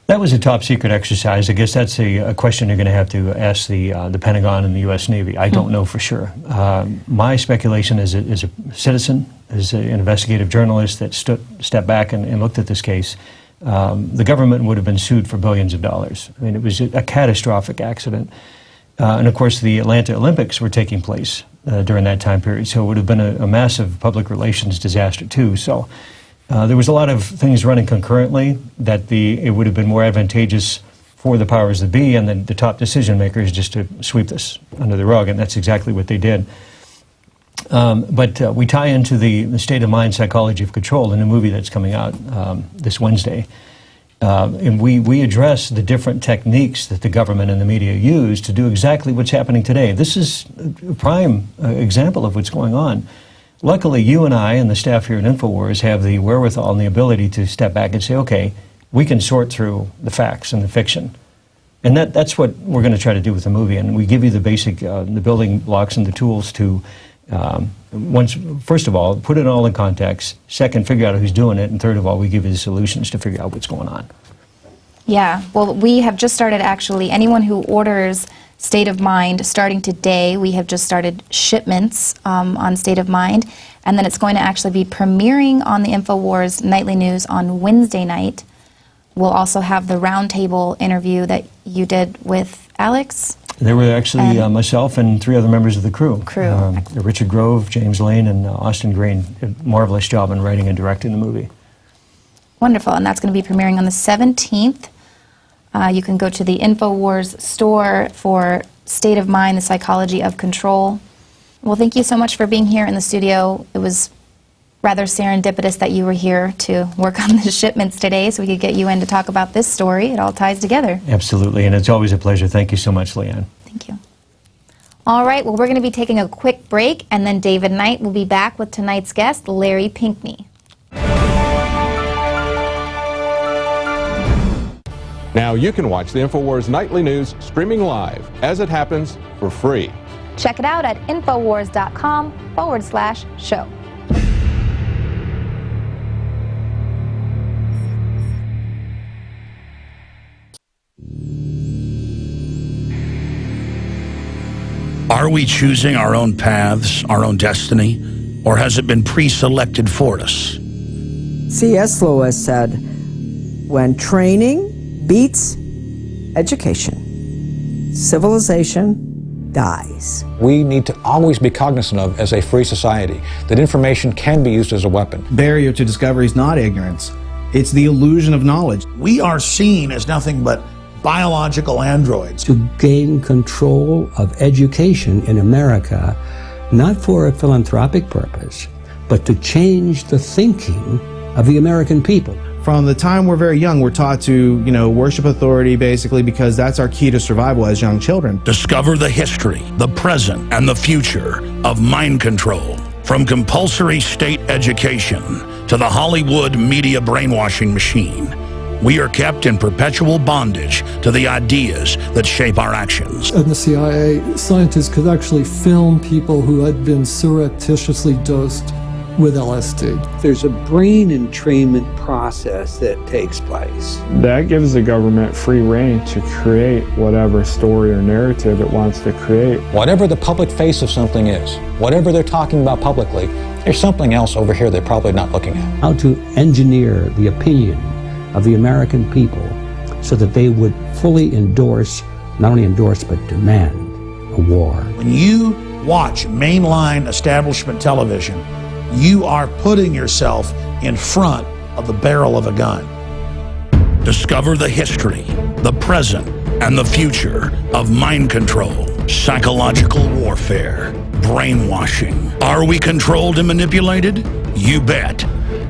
That was a top secret exercise. I guess that's a question you're going to have to ask the Pentagon and the U.S. Navy. I don't know for sure. My speculation is a citizen, as an investigative journalist that stepped back and looked at this case, the government would have been sued for billions of dollars. I mean, it was a catastrophic accident. And of course, the Atlanta Olympics were taking place during that time period, so it would have been a massive public relations disaster too. So there was a lot of things running concurrently that it would have been more advantageous for the powers that be and the top decision makers just to sweep this under the rug, and that's exactly what they did. But we tie into the state of mind psychology of control in a movie that's coming out this Wednesday. And we address the different techniques that the government and the media use to do exactly what's happening today. This is a prime example of what's going on. Luckily, you and I and the staff here at INFOWARS have the wherewithal and the ability to step back and say, okay, we can sort through the facts and the fiction. And that's what we're going to try to do with the movie. And we give you the basic, the building blocks and the tools to, first of all, put it all in context. Second, figure out who's doing it. And third of all, we give you the solutions to figure out what's going on. Yeah, well, we have just started actually, anyone who orders State of Mind starting today, we have just started shipments on State of Mind. And then it's going to actually be premiering on the INFOWARS Nightly News on Wednesday night. We'll also have the roundtable interview that you did with Alex. There were actually myself and 3 other members of the crew. Richard Grove, James Lane, and Austin Green did a marvelous job in writing and directing the movie. Wonderful, and that's going to be premiering on the 17th. You can go to the INFOWARS store for State of Mind, the Psychology of Control. Well, thank you so much for being here in the studio. It was rather serendipitous that you were here to work on the shipments today so we could get you in to talk about this story. It all ties together. Absolutely, and it's always a pleasure. Thank you so much, Leanne. Thank you. All right, well, we're going to be taking a quick break, and then David Knight will be back with tonight's guest, Larry Pinkney. Now you can watch the INFOWARS Nightly News streaming live as it happens for free. Check it out at infowars.com/show. Are we choosing our own paths, our own destiny, or has it been pre-selected for us? C.S. Lewis said, when training beats education, civilization dies. We need to always be cognizant of, as a free society, that information can be used as a weapon. Barrier to discovery is not ignorance. It's the illusion of knowledge. We are seen as nothing but biological androids. To gain control of education in America, not for a philanthropic purpose, but to change the thinking of the American people. From the time we're very young, we're taught to, worship authority basically because that's our key to survival as young children. Discover the history, the present, and the future of mind control. From compulsory state education to the Hollywood media brainwashing machine, we are kept in perpetual bondage to the ideas that shape our actions. In the CIA, scientists could actually film people who had been surreptitiously dosed with LSD. There's a brain entrainment process that takes place. That gives the government free rein to create whatever story or narrative it wants to create. Whatever the public face of something is, whatever they're talking about publicly, there's something else over here they're probably not looking at. How to engineer the opinion of the American people so that they would fully endorse, not only endorse, but demand a war. When you watch mainline establishment television, you are putting yourself in front of the barrel of a gun. Discover the history, the present, and the future of mind control, psychological warfare, brainwashing. Are we controlled and manipulated? You bet.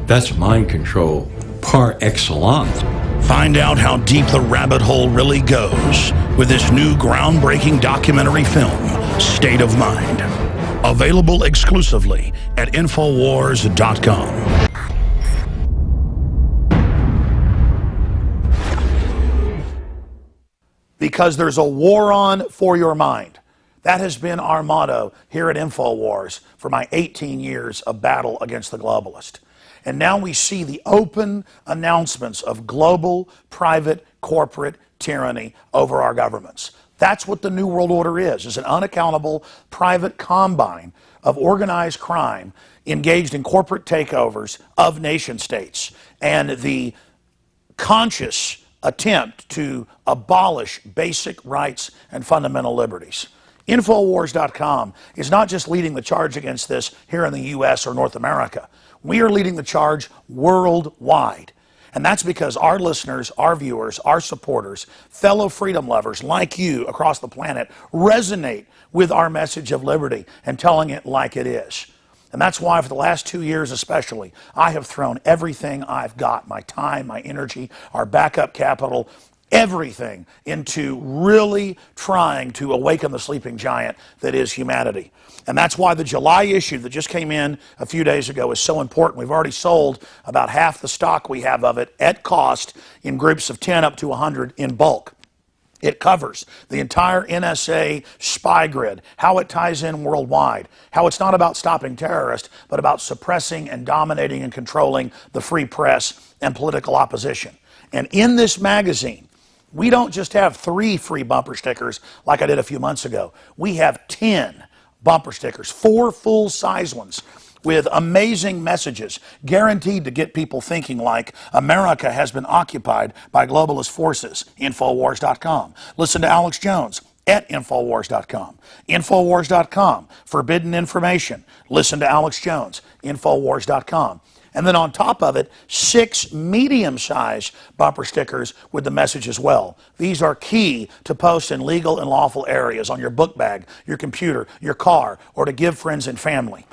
That's mind control par excellence. Find out how deep the rabbit hole really goes with this new groundbreaking documentary film, State of Mind. Available exclusively at INFOWARS.com. Because there's a war on for your mind. That has been our motto here at InfoWars for my 18 years of battle against the globalist. And now we see the open announcements of global, private, corporate tyranny over our governments. That's what the New World Order is an unaccountable private combine of organized crime engaged in corporate takeovers of nation states and the conscious attempt to abolish basic rights and fundamental liberties. InfoWars.com is not just leading the charge against this here in the U.S. or North America. We are leading the charge worldwide. And that's because our listeners, our viewers, our supporters, fellow freedom lovers like you across the planet resonate with our message of liberty and telling it like it is. And that's why for the last 2 years especially, I have thrown everything I've got, my time, my energy, our backup capital, everything into really trying to awaken the sleeping giant that is humanity. And that's why the July issue that just came in a few days ago is so important. We've already sold about half the stock we have of it at cost in groups of 10 up to 100 in bulk. It covers the entire NSA spy grid, how it ties in worldwide, how it's not about stopping terrorists, but about suppressing and dominating and controlling the free press and political opposition. And in this magazine, we don't just have 3 free bumper stickers like I did a few months ago. We have 10 bumper stickers, 4 full-size ones with amazing messages guaranteed to get people thinking like America has been occupied by globalist forces. InfoWars.com. Listen to Alex Jones at InfoWars.com. InfoWars.com. Forbidden information. Listen to Alex Jones. InfoWars.com. And then on top of it, 6 medium-sized bumper stickers with the message as well. These are key to post in legal and lawful areas on your book bag, your computer, your car, or to give friends and family.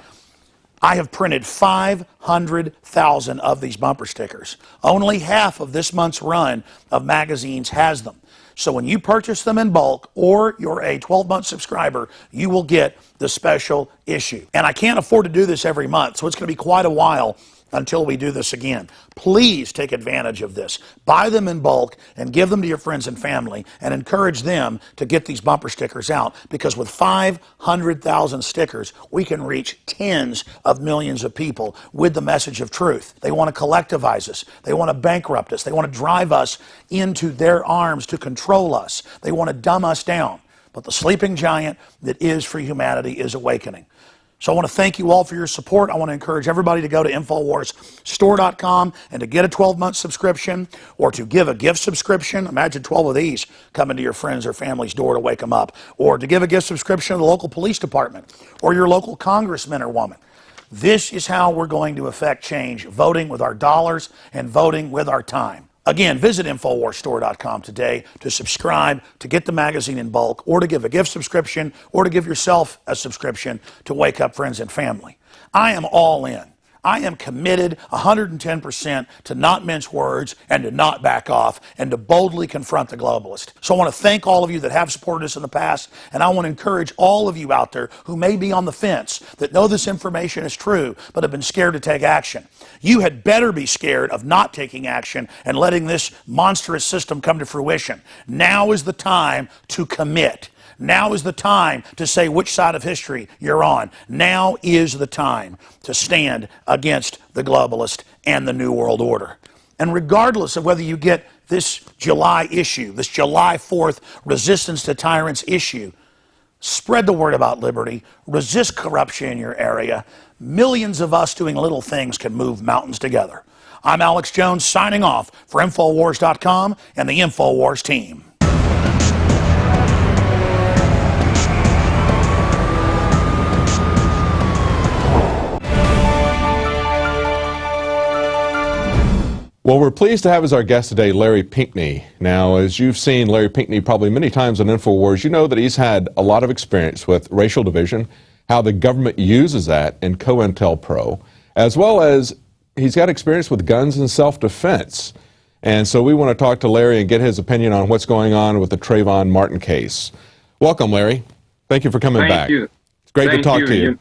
I have printed 500,000 of these bumper stickers. Only half of this month's run of magazines has them. So when you purchase them in bulk or you're a 12-month subscriber, you will get the special issue. And I can't afford to do this every month, so it's going to be quite a while until we do this again. Please take advantage of this. Buy them in bulk and give them to your friends and family and encourage them to get these bumper stickers out, because with 500,000 stickers, we can reach tens of millions of people with the message of truth. They want to collectivize us. They want to bankrupt us. They want to drive us into their arms to control us. They want to dumb us down. But the sleeping giant that is for humanity is awakening. So I want to thank you all for your support. I want to encourage everybody to go to InfoWarsStore.com and to get a 12-month subscription or to give a gift subscription. Imagine 12 of these coming to your friends or family's door to wake them up. Or to give a gift subscription to the local police department or your local congressman or woman. This is how we're going to affect change, voting with our dollars and voting with our time. Again, visit InfoWarsStore.com today to subscribe, to get the magazine in bulk, or to give a gift subscription, or to give yourself a subscription to Wake Up Friends and Family. I am all in. I am committed 110% to not mince words and to not back off and to boldly confront the globalist. So I want to thank all of you that have supported us in the past, and I want to encourage all of you out there who may be on the fence, that know this information is true, but have been scared to take action. You had better be scared of not taking action and letting this monstrous system come to fruition. Now is the time to commit. Now is the time to say which side of history you're on. Now is the time to stand against the globalist and the New World Order. And regardless of whether you get this July issue, this July 4th Resistance to Tyrants issue, spread the word about liberty, resist corruption in your area. Millions of us doing little things can move mountains together. I'm Alex Jones signing off for InfoWars.com and the InfoWars team. Well, we're pleased to have as our guest today Larry Pinckney. Now, as you've seen Larry Pinckney probably many times on InfoWars, you know that he's had a lot of experience with racial division, how the government uses that in COINTELPRO, as well as he's got experience with guns and self-defense. And so we want to talk to Larry and get his opinion on what's going on with the Trayvon Martin case. Welcome, Larry. Thank you for coming back. Thank you. It's great to talk to you.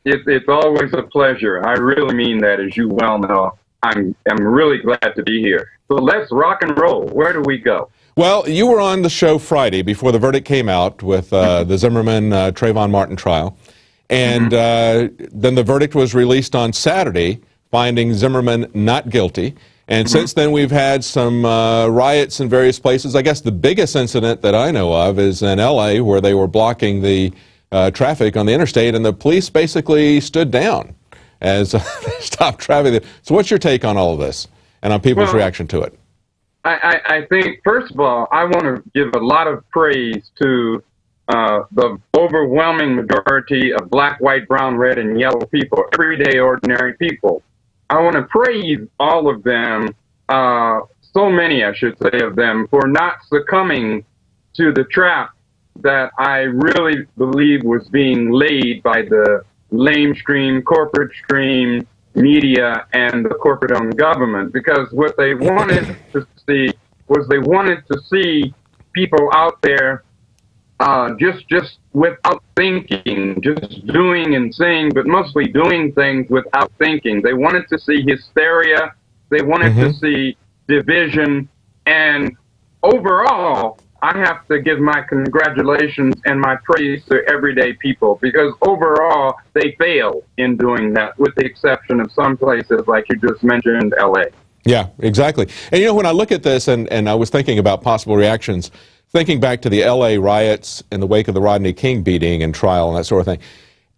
It's always a pleasure. I really mean that, as you well know. I'm really glad to be here. So let's rock and roll. Where do we go? Well, you were on the show Friday before the verdict came out with the Zimmerman Trayvon Martin trial. And then the verdict was released on Saturday, finding Zimmerman not guilty. And since then, we've had some riots in various places. I guess the biggest incident that I know of is in L.A., where they were blocking the traffic on the interstate, and the police basically stood down as they stopped traffic. So what's your take on all of this and on people's reaction to it? I think, first of all, I want to give a lot of praise to the overwhelming majority of black, white, brown, red, and yellow people, everyday ordinary people. I want to praise all of them, so many, I should say, of them, for not succumbing to the trap that I really believe was being laid by the lamestream, corporate stream media and the corporate-owned government, because what they wanted to see was they wanted to see people out there just without thinking, just doing and saying, but mostly doing things without thinking. They wanted to see hysteria. They wanted to see division. And overall, I have to give my congratulations and my praise to everyday people, because overall they failed in doing that, with the exception of some places like you just mentioned, L.A. Yeah, exactly. And you know, when I look at this and I was thinking about possible reactions, thinking back to the L.A. riots in the wake of the Rodney King beating and trial and that sort of thing.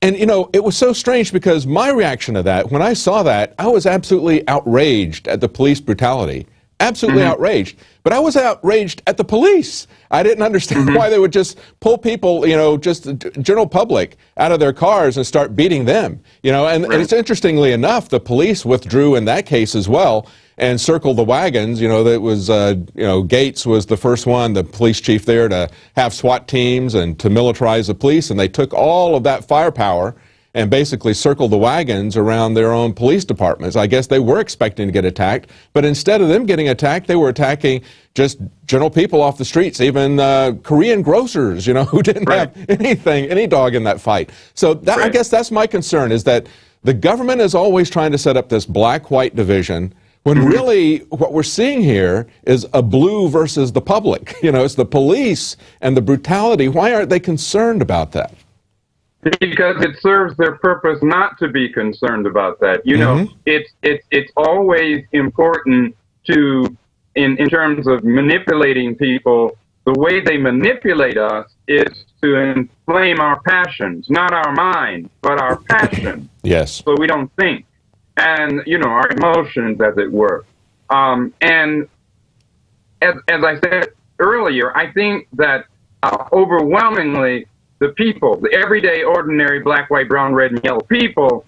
And, you know, it was so strange because my reaction to that, when I saw that, I was absolutely outraged at the police brutality. Absolutely outraged. But I was outraged at the police. I didn't understand why they would just pull people, you know, just the general public out of their cars and start beating them. You know, and it's interestingly enough, the police withdrew in that case as well and circled the wagons. You know, that was, you know, Gates was the first one, the police chief there, to have SWAT teams and to militarize the police. And they took all of that firepower and basically circled the wagons around their own police departments. I guess they were expecting to get attacked, but instead of them getting attacked, they were attacking just general people off the streets, even Korean grocers, you know, who didn't have any dog in that fight. So that, I guess that's my concern, is that the government is always trying to set up this black-white division, when really what we're seeing here is a blue versus the public. You know, it's the police and the brutality. Why aren't they concerned about that? Because it serves their purpose not to be concerned about that. You know, it's always important to, in terms of manipulating people, the way they manipulate us is to inflame our passions, not our mind, but our passion. Yes. So we don't think. And, you know, our emotions, as it were. And as I said earlier, I think that overwhelmingly the people, the everyday, ordinary black, white, brown, red, and yellow people,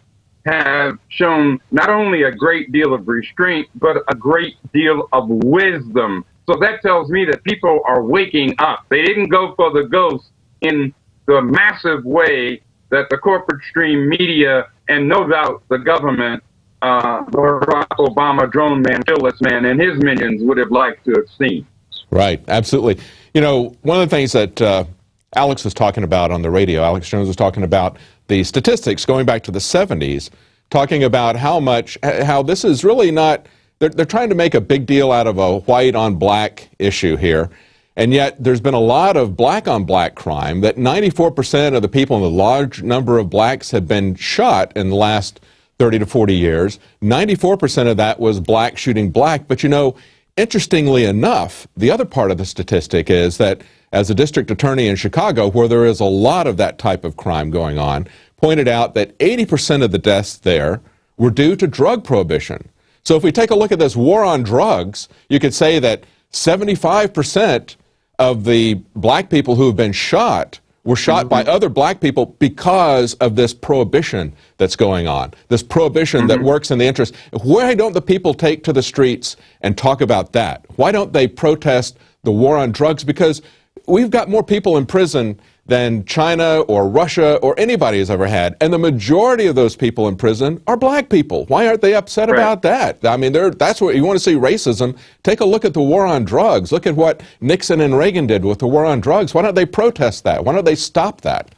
have shown not only a great deal of restraint, but a great deal of wisdom. So that tells me that people are waking up. They didn't go for the ghost in the massive way that the corporate stream media and no doubt the government, Barack Obama, drone man, killless man, and his minions would have liked to have seen. Right, absolutely. You know, one of the things that Alex was talking about on the radio, Alex Jones was talking about the statistics going back to the 70s, talking about how this is really not, they're trying to make a big deal out of a white on black issue here. And yet there's been a lot of black on black crime, that 94% of the people, and the large number of blacks have been shot in the last 30 to 40 years. 94% of that was black shooting black. But you know, interestingly enough, the other part of the statistic is that as a district attorney in Chicago, where there is a lot of that type of crime going on, pointed out that 80% of the deaths there were due to drug prohibition. So if we take a look at this war on drugs, you could say that 75% of the black people who have been shot were shot by other black people because of this prohibition that's going on, this prohibition that works in the interest. Why don't the people take to the streets and talk about that? Why don't they protest the war on drugs? Because we've got more people in prison than China or Russia or anybody has ever had. And the majority of those people in prison are black people. Why aren't they upset about that? I mean, that's what you want to see, racism. Take a look at the war on drugs. Look at what Nixon and Reagan did with the war on drugs. Why don't they protest that? Why don't they stop that?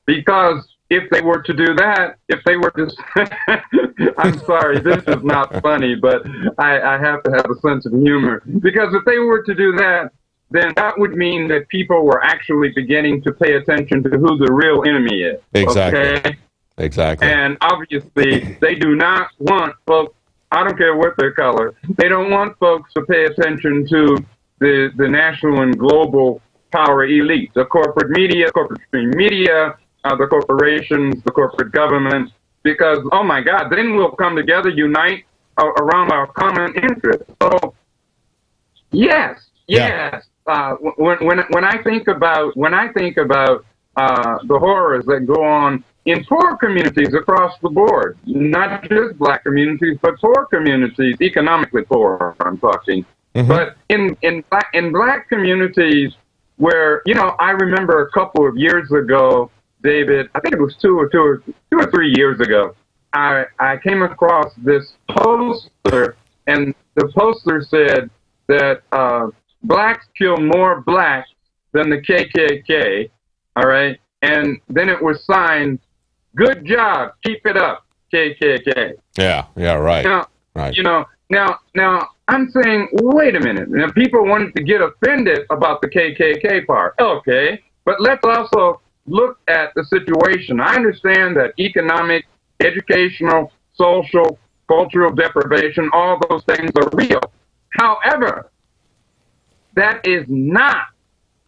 Because if they were to do that, if they were to, I'm sorry, this is not funny, but I have to have a sense of humor. Because if they were to do that, then that would mean that people were actually beginning to pay attention to who the real enemy is. Exactly. Okay? Exactly. And obviously, they do not want folks, I don't care what their color, they don't want folks to pay attention to the national and global power elite, the corporate media, corporate stream media, the corporations, the corporate government, because, oh my God, then we'll come together, unite around our common interest. So, yes. When I think about the horrors that go on in poor communities across the board, not just black communities, but poor communities, economically poor, I'm talking. But in black communities where, you know, I remember a couple of years ago, David, I think it was two or three years ago, I came across this poster, and the poster said that blacks kill more blacks than the KKK, all right? And then it was signed, good job, keep it up, KKK. Yeah, right. Now, right. You know, now I'm saying, wait a minute. Now, people wanted to get offended about the KKK part. Okay, but let's also look at the situation. I understand that economic, educational, social, cultural deprivation, all those things are real. However, that is not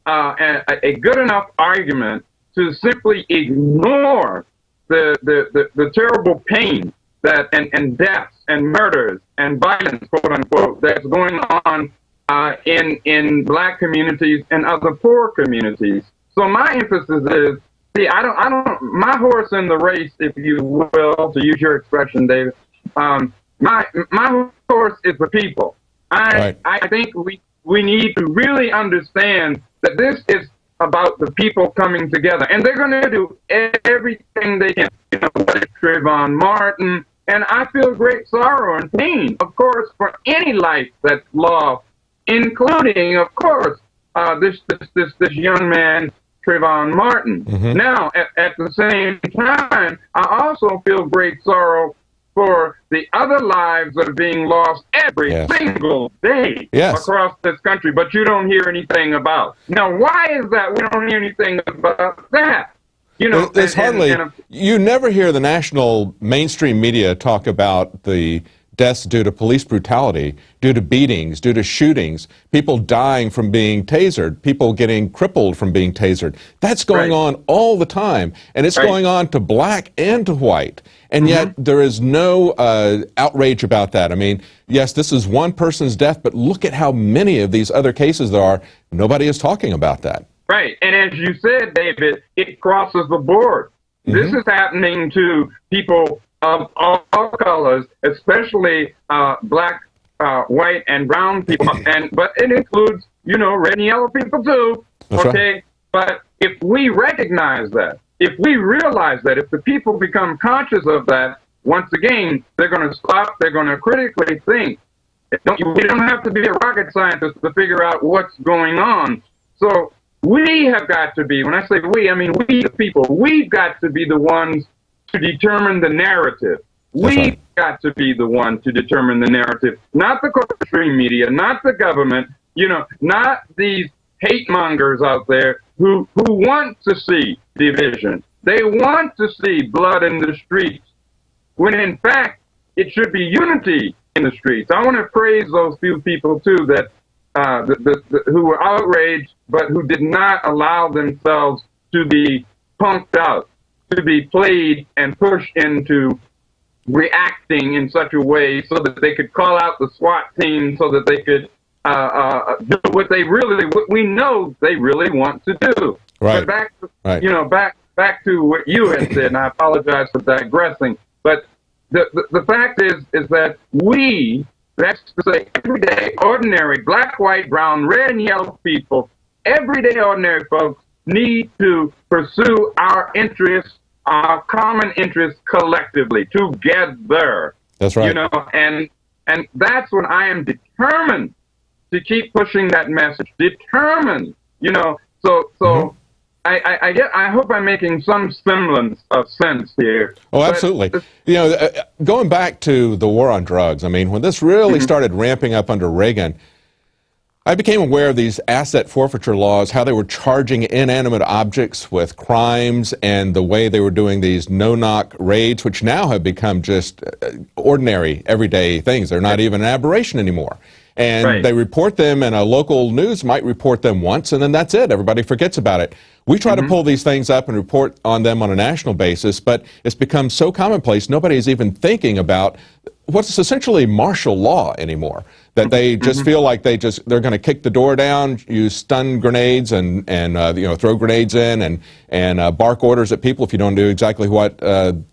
a good enough argument to simply ignore the terrible pain that and deaths and murders and violence, quote unquote, that's going on in black communities and other poor communities. So my emphasis is, see, I don't my horse in the race, if you will, to use your expression, David. My horse is the people. I think we need to really understand that this is about the people coming together, and they're going to do everything they can. You know, Trayvon Martin, and I feel great sorrow and pain, of course, for any life that's lost, including, of course, this young man, Trayvon Martin. Now, at the same time, I also feel great sorrow for the other lives that are being lost every single day across this country, but you don't hear anything about. Now, why is that we don't hear anything about that? You know, there's you never hear the national mainstream media talk about the deaths due to police brutality, due to beatings, due to shootings, people dying from being tasered, people getting crippled from being tasered. That's going on all the time, and it's going on to black and to white. And yet there is no outrage about that. I mean, yes, this is one person's death, but look at how many of these other cases there are. Nobody is talking about that. Right. And as you said, David, it crosses the board. This is happening to people of all colors, especially black, white, and brown people, but it includes, red and yellow people too. That's okay, right. But if we recognize that, if we realize that, if the people become conscious of that, once again, they're going to stop. They're going to critically think. We don't have to be a rocket scientist to figure out what's going on. So we have got to be, when I say we, I mean we the people, we've got to be the ones to determine the narrative. We've got to be the one to determine the narrative, not the corporate stream media, not the government, not these hate mongers out there who want to see division. They want to see blood in the streets, when in fact it should be unity in the streets. I want to praise those few people too that who were outraged, but who did not allow themselves to be punked out, to be played and pushed into reacting in such a way so that they could call out the SWAT team, so that they could do what we know they really want to do. Right. But back to what you had said, and I apologize for digressing, but the fact is that we, that's to say, everyday, ordinary, black, white, brown, red, and yellow people, everyday, ordinary folks need to pursue our interests, our common interests collectively, together. That's right. And that's when I am determined to keep pushing that message. Determined, So I hope I'm making some semblance of sense here. Oh, absolutely. Going back to the war on drugs, I mean, when this really started ramping up under Reagan, I became aware of these asset forfeiture laws, how they were charging inanimate objects with crimes, and the way they were doing these no-knock raids, which now have become just ordinary, everyday things. They're not even an aberration anymore. And they report them, and a local news might report them once, and then that's it. Everybody forgets about it. We try to pull these things up and report on them on a national basis, but it's become so commonplace, nobody's even thinking about what's essentially martial law anymore. That they just feel like they're going to kick the door down, use stun grenades, and throw grenades in, and bark orders at people. If you don't do exactly what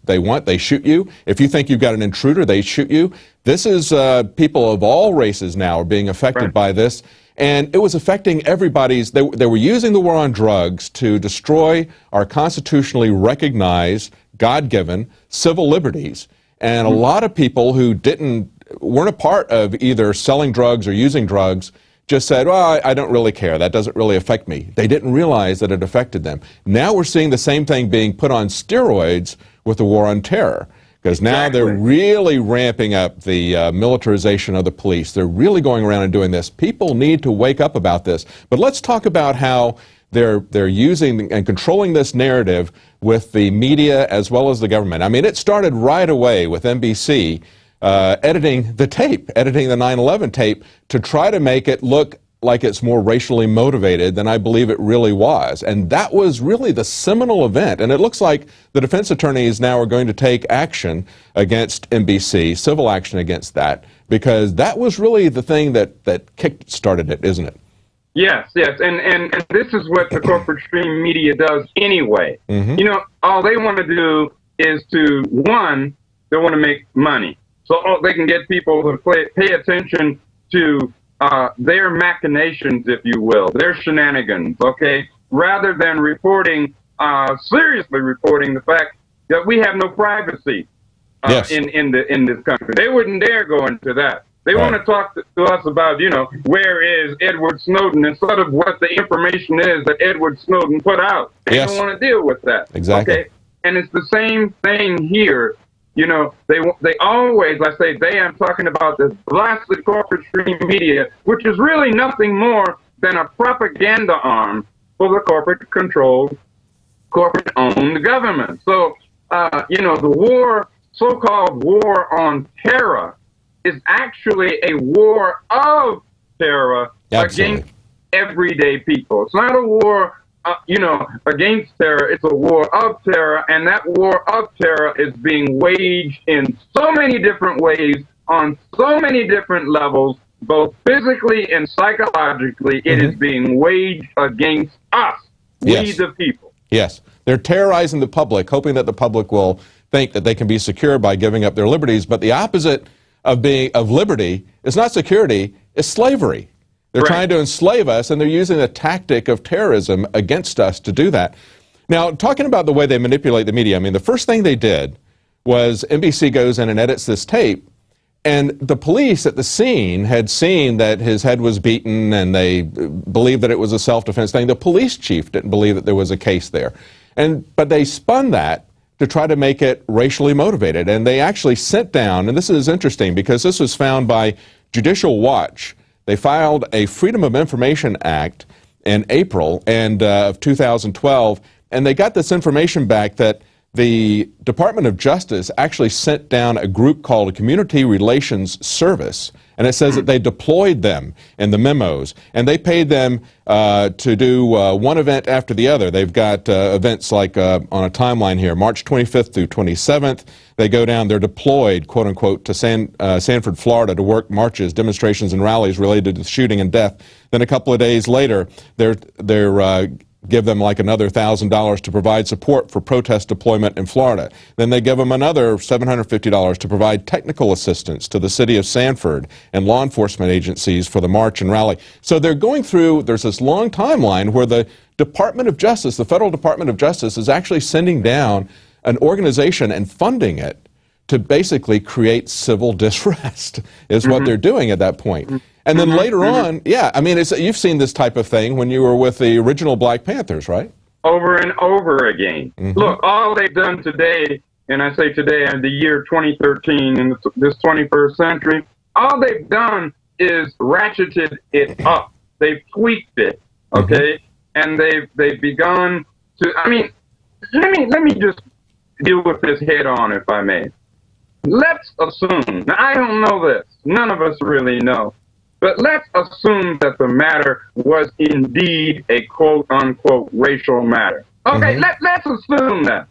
they want, they shoot you. If you think you've got an intruder, they shoot you. This is people of all races now are being affected by this, and it was affecting everybody's. They were using the war on drugs to destroy our constitutionally recognized, God-given civil liberties. And a lot of people who weren't a part of either selling drugs or using drugs just said, well, I don't really care. That doesn't really affect me. They didn't realize that it affected them. Now we're seeing the same thing being put on steroids with the war on terror, because now they're really ramping up the militarization of the police. They're really going around and doing this. People need to wake up about this. But let's talk about how they're using and controlling this narrative with the media as well as the government. I mean, it started right away with NBC editing the 9/11 tape, to try to make it look like it's more racially motivated than I believe it really was. And that was really the seminal event. And it looks like the defense attorneys now are going to take action against NBC, civil action against that, because that was really the thing that kick-started it, isn't it? Yes, and this is what the corporate stream media does anyway. All they want to do is one, they want to make money. So they can get people to pay attention to their machinations, if you will, their shenanigans, okay? Rather than seriously reporting the fact that we have no privacy in this country. They wouldn't dare go into that. They want to talk to us about, where is Edward Snowden, instead of what the information is that Edward Snowden put out. They don't want to deal with that. Exactly. Okay? And it's the same thing here. They always, I'm talking about this blasted corporate stream media, which is really nothing more than a propaganda arm for the corporate-controlled, corporate-owned government. So, the so-called war on terror is actually a war of terror against everyday people. It's not a war against terror. It's a war of terror, and that war of terror is being waged in so many different ways, on so many different levels, both physically and psychologically. It is being waged against us, we the people. Yes. They're terrorizing the public, hoping that the public will think that they can be secure by giving up their liberties. But the opposite of liberty is not security, it's slavery. They're trying to enslave us, and they're using the tactic of terrorism against us to do that. Now, talking about the way they manipulate the media, I mean, the first thing they did was NBC goes in and edits this tape, and the police at the scene had seen that his head was beaten, and they believed that it was a self-defense thing. The police chief didn't believe that there was a case there. But they spun that to try to make it racially motivated, and they actually sent down, and this is interesting because this was found by Judicial Watch. They filed a Freedom of Information Act in April of 2012, and they got this information back that the Department of Justice actually sent down a group called a Community Relations Service, and it says that they deployed them in the memos, and they paid them to do one event after the other. They've got events like on a timeline here, March 25th through 27th. They go down, they're deployed, quote unquote, to Sanford, Florida to work marches, demonstrations, and rallies related to the shooting and death. Then a couple of days later, they're give them like another $1,000 to provide support for protest deployment in Florida. Then they give them another $750 to provide technical assistance to the city of Sanford and law enforcement agencies for the march and rally. So they're going through, there's this long timeline where the Department of Justice, the Federal Department of Justice, is actually sending down an organization and funding it to basically create civil disrest, is what they're doing at that point. And then later on, yeah, I mean, you've seen this type of thing when you were with the original Black Panthers, right? Over and over again. Look, all they've done today, and I say today in the year 2013, in this 21st century, all they've done is ratcheted it up. They've tweaked it, okay? And they've begun to, I mean, let me just deal with this head on, if I may. Let's assume, now I don't know this, none of us really know, but let's assume that the matter was indeed a quote-unquote racial matter. Okay, let's assume that.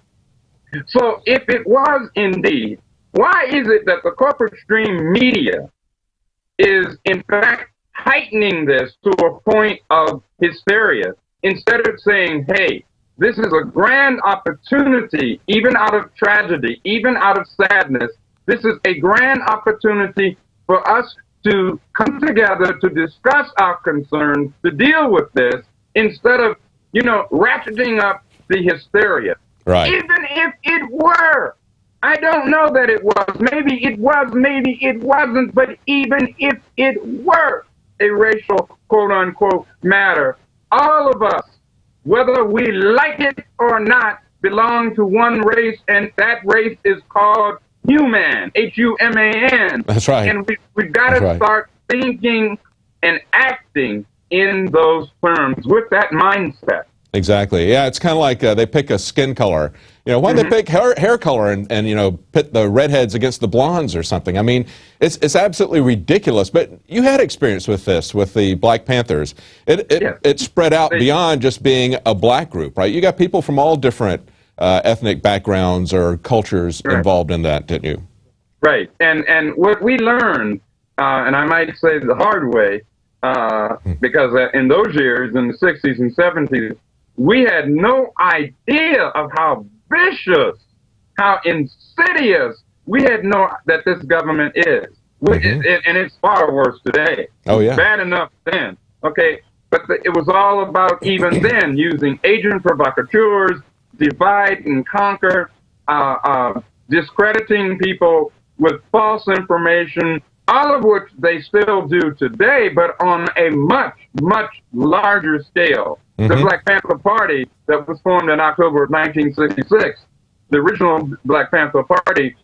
So if it was indeed, why is it that the corporate stream media is in fact heightening this to a point of hysteria instead of saying, hey, this is a grand opportunity, even out of tragedy, even out of sadness, this is a grand opportunity for us to come together to discuss our concerns, to deal with this, instead of, you know, ratcheting up the hysteria. Right. Even if it were, I don't know that it was, maybe it was, maybe it wasn't, but even if it were a racial quote-unquote matter, all of us, whether we like it or not, belong to one race, and that race is called human, H-U-M-A-N. That's right. And we've got to start thinking and acting in those terms with that mindset. Exactly. Yeah, it's kind of like they pick a skin color. You know, why they pick hair color and you know, pit the redheads against the blondes or something? I mean, it's absolutely ridiculous. But you had experience with this, with the Black Panthers. It spread out beyond just being a black group, right? You got people from all different ethnic backgrounds or cultures involved in that, didn't you? Right. And what we learned, and I might say the hard way, because in those years, in the 60s and 70s, we had no idea of how vicious, how insidious, we had that this government is. And it's far worse today. Oh, yeah. Bad enough then. Okay. But it was all about, even then, using agent provocateurs, divide and conquer, discrediting people with false information, all of which they still do today, but on a much, much larger scale. The Black Panther Party that was formed in October of 1966, the original Black Panther Party,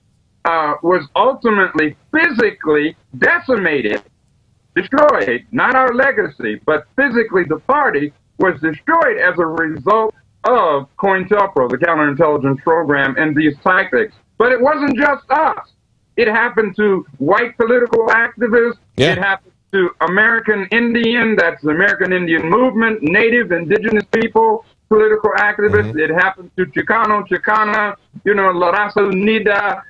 was ultimately physically decimated, destroyed, not our legacy, but physically the party was destroyed as a result of COINTELPRO, the counterintelligence program, and these tactics. But it wasn't just us. It happened to white political activists. It happened to American Indian, that's the American Indian Movement, Native, Indigenous people, political activists. It happened to Chicano, Chicana, you know, La Raza Unida,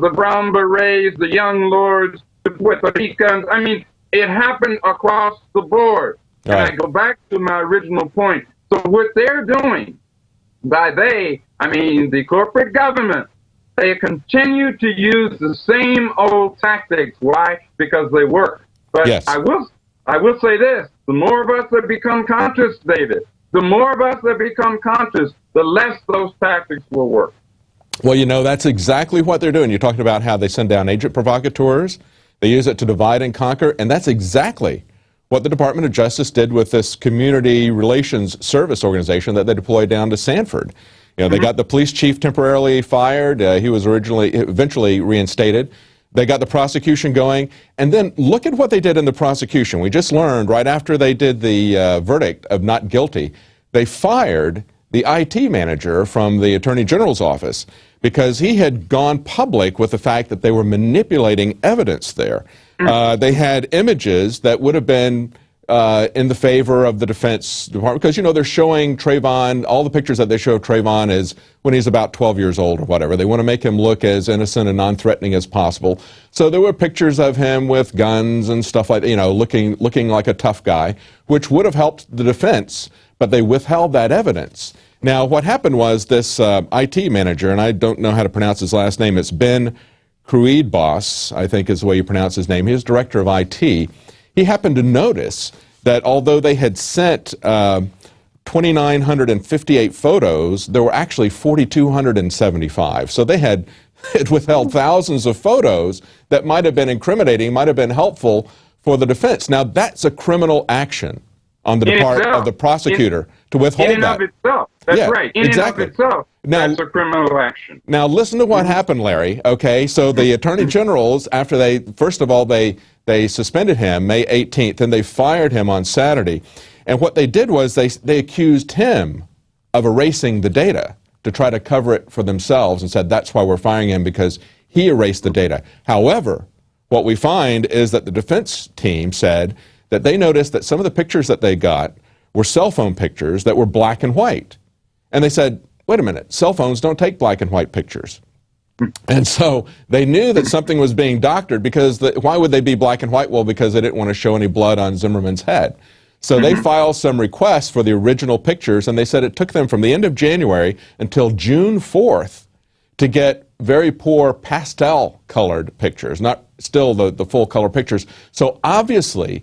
the Brown Berets, the Young Lords, the Puerto Ricans. I mean, it happened across the board. And I go back to my original point. So what they're doing, by they, I mean the corporate government, they continue to use the same old tactics. Why? Because they work. But yes. I will say this: the more of us that become conscious, David, the more of us that become conscious, the less those tactics will work. Well, you know, that's exactly what they're doing. You're talking about how they send down agent provocateurs. They use it to divide and conquer, and that's exactly what the Department of Justice did with this community relations service organization that they deployed down to Sanford. You know, they got the police chief temporarily fired. He was eventually reinstated. They got the prosecution going. And then look at what they did in the prosecution. We just learned right after they did the verdict of not guilty, they fired the IT manager from the Attorney General's office because he had gone public with the fact that they were manipulating evidence there. They had images that would have been in the favor of the Defense Department, because, you know, they're showing Trayvon, all the pictures that they show of Trayvon is when he's about 12 years old or whatever. They want to make him look as innocent and non-threatening as possible. So there were pictures of him with guns and stuff like that, you know, looking like a tough guy, which would have helped the defense, but they withheld that evidence. Now, what happened was this IT manager, and I don't know how to pronounce his last name, it's Ben Kruidbos, I think is the way you pronounce his name. He was director of IT. He happened to notice that although they had sent 2,958 photos, there were actually 4,275. So they had withheld thousands of photos that might have been incriminating, might have been helpful for the defense. Now, that's a criminal action on the part of the prosecutor to withhold that. In and of itself. That's right. In exactly. and of itself. That's a criminal action. Now, listen to what happened, Larry. Okay, so the attorney generals, after they, first of all, they suspended him May 18th, and they fired him on Saturday. And what they did was they accused him of erasing the data to try to cover it for themselves and said that's why we're firing him, because he erased the data. However, what we find is that the defense team said that they noticed that some of the pictures that they got were cell phone pictures that were black and white. And they said, wait a minute, cell phones don't take black and white pictures. And so they knew that something was being doctored, because why would they be black and white? Well, because they didn't want to show any blood on Zimmerman's head. So they filed some requests for the original pictures, and they said it took them from the end of January until June 4th to get very poor pastel-colored pictures, not still the full-color pictures. So obviously,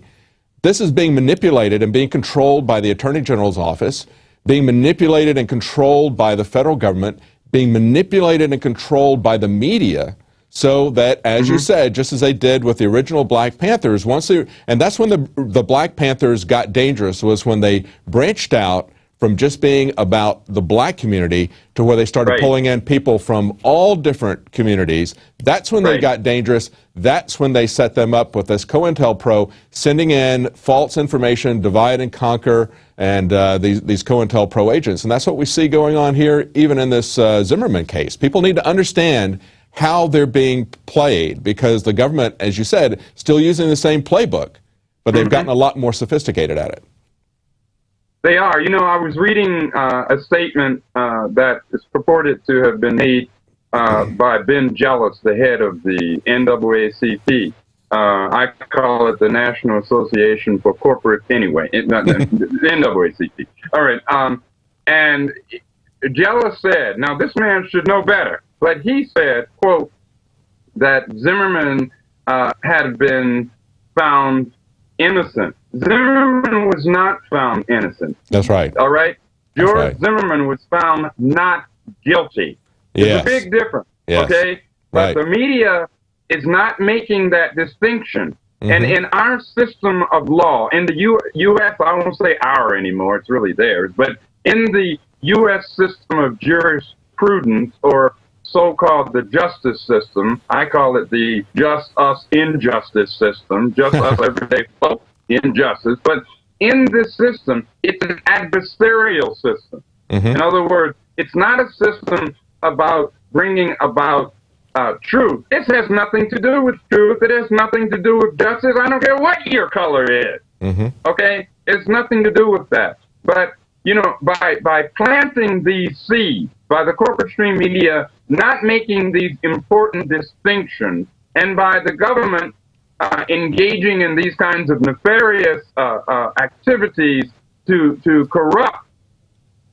this is being manipulated and being controlled by the Attorney General's office, being manipulated and controlled by the federal government, being manipulated and controlled by the media, so that, as you said, just as they did with the original Black Panthers, and that's when the Black Panthers got dangerous, was when they branched out from just being about the black community to where they started pulling in people from all different communities. That's when they got dangerous. That's when they set them up with this COINTELPRO, sending in false information, divide and conquer, and these COINTELPRO agents. And that's what we see going on here, even in this Zimmerman case. People need to understand how they're being played, because the government, as you said, still using the same playbook, but they've gotten a lot more sophisticated at it. They are. You know, I was reading a statement that is purported to have been made by Ben Jealous, the head of the NAACP. I call it the National Association for Corporate, anyway, not the NAACP. All right. And Jealous said, now this man should know better, but he said, quote, that Zimmerman had been found innocent. Zimmerman was not found innocent. That's right. All right? George Zimmerman was found not guilty. There's a big difference. Okay? But the media is not making that distinction. And in our system of law, in the U.S., I won't say our anymore, it's really theirs, but in the U.S. system of jurisprudence, or so-called the justice system, I call it the just us injustice system, just us everyday folks. Injustice, but in this system, it's an adversarial system. In other words, it's not a system about bringing about truth. This has nothing to do with truth. It has nothing to do with justice. I don't care what your color is. Okay? It's nothing to do with that. But, you know, by planting these seeds, by the corporate stream media not making these important distinctions, and by the government engaging in these kinds of nefarious activities to corrupt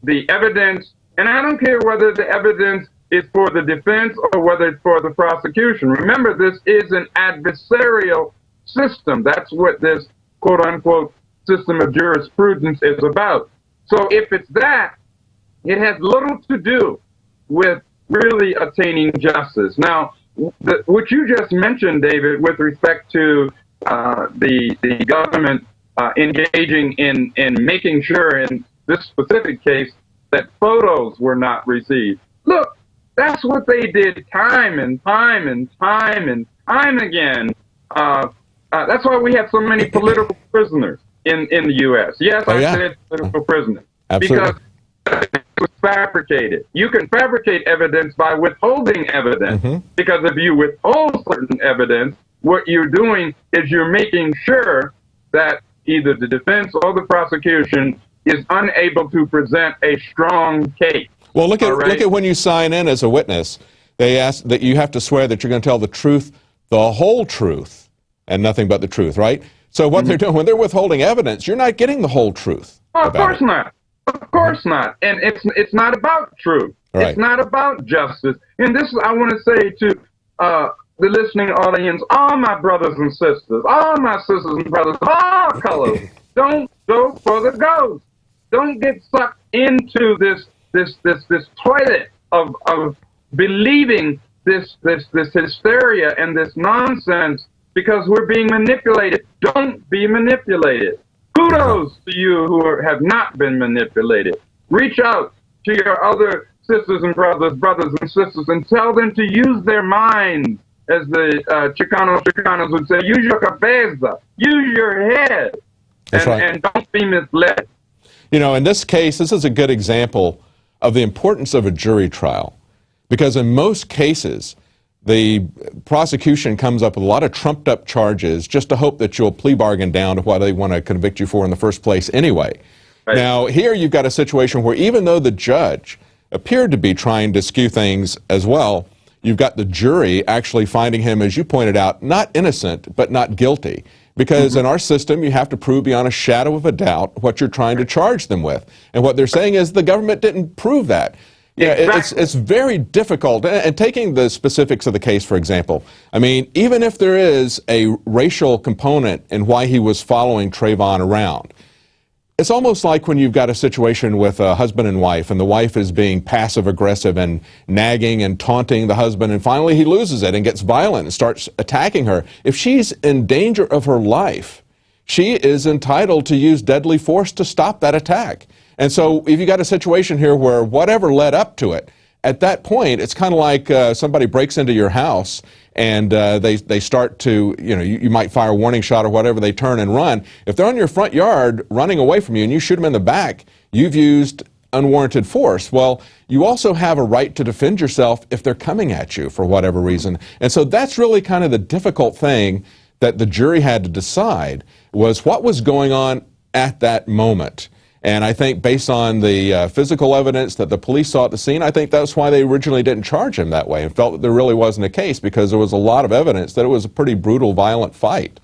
the evidence, and I don't care whether the evidence is for the defense or whether it's for the prosecution. Remember, this is an adversarial system. That's what this quote-unquote system of jurisprudence is about. So if it's that, it has little to do with really attaining justice. Now, what you just mentioned, David, with respect to the government engaging in making sure in this specific case that photos were not received. Look, that's what they did time and time and time and time again. That's why we have so many political prisoners in the U.S. Yes, I said political prisoners. Absolutely. Because it was fabricated. You can fabricate evidence by withholding evidence, because if you withhold certain evidence, what you're doing is you're making sure that either the defense or the prosecution is unable to present a strong case. Well, look at when you sign in as a witness. They ask that you have to swear that you're going to tell the truth, the whole truth, and nothing but the truth, right? So what they're doing, when they're withholding evidence, you're not getting the whole truth. Oh, of course not. Of course not. And it's not about truth. Right. It's not about justice. And this, I want to say to the listening audience, all my brothers and sisters, all my sisters and brothers of all colors, don't go for the ghost. Don't get sucked into this toilet of believing this hysteria and this nonsense because we're being manipulated. Don't be manipulated. Kudos to you who have not been manipulated. Reach out to your other sisters and brothers and sisters, and tell them to use their minds, as the Chicanos would say, use your cabeza, use your head, and don't be misled. You know, in this case, this is a good example of the importance of a jury trial, because in most cases, the prosecution comes up with a lot of trumped up charges just to hope that you'll plea bargain down to what they want to convict you for in the first place anyway. Right. Now, here you've got a situation where even though the judge appeared to be trying to skew things as well, you've got the jury actually finding him, as you pointed out, not innocent, but not guilty. Because in our system, you have to prove beyond a shadow of a doubt what you're trying to charge them with. And what they're saying is the government didn't prove that. Yeah, it's very difficult. And taking the specifics of the case, for example, I mean, even if there is a racial component in why he was following Trayvon around, it's almost like when you've got a situation with a husband and wife, and the wife is being passive-aggressive and nagging and taunting the husband, and finally he loses it and gets violent and starts attacking her. If she's in danger of her life, she is entitled to use deadly force to stop that attack. And so if you got a situation here where whatever led up to it, at that point, it's kind of like somebody breaks into your house and they start to, you know, you might fire a warning shot or whatever, they turn and run. If they're on your front yard running away from you and you shoot them in the back, you've used unwarranted force. Well, you also have a right to defend yourself if they're coming at you for whatever reason. And so that's really kind of the difficult thing that the jury had to decide, was what was going on at that moment. And I think based on the physical evidence that the police saw at the scene, I think that's why they originally didn't charge him that way and felt that there really wasn't a case, because there was a lot of evidence that it was a pretty brutal, violent fight.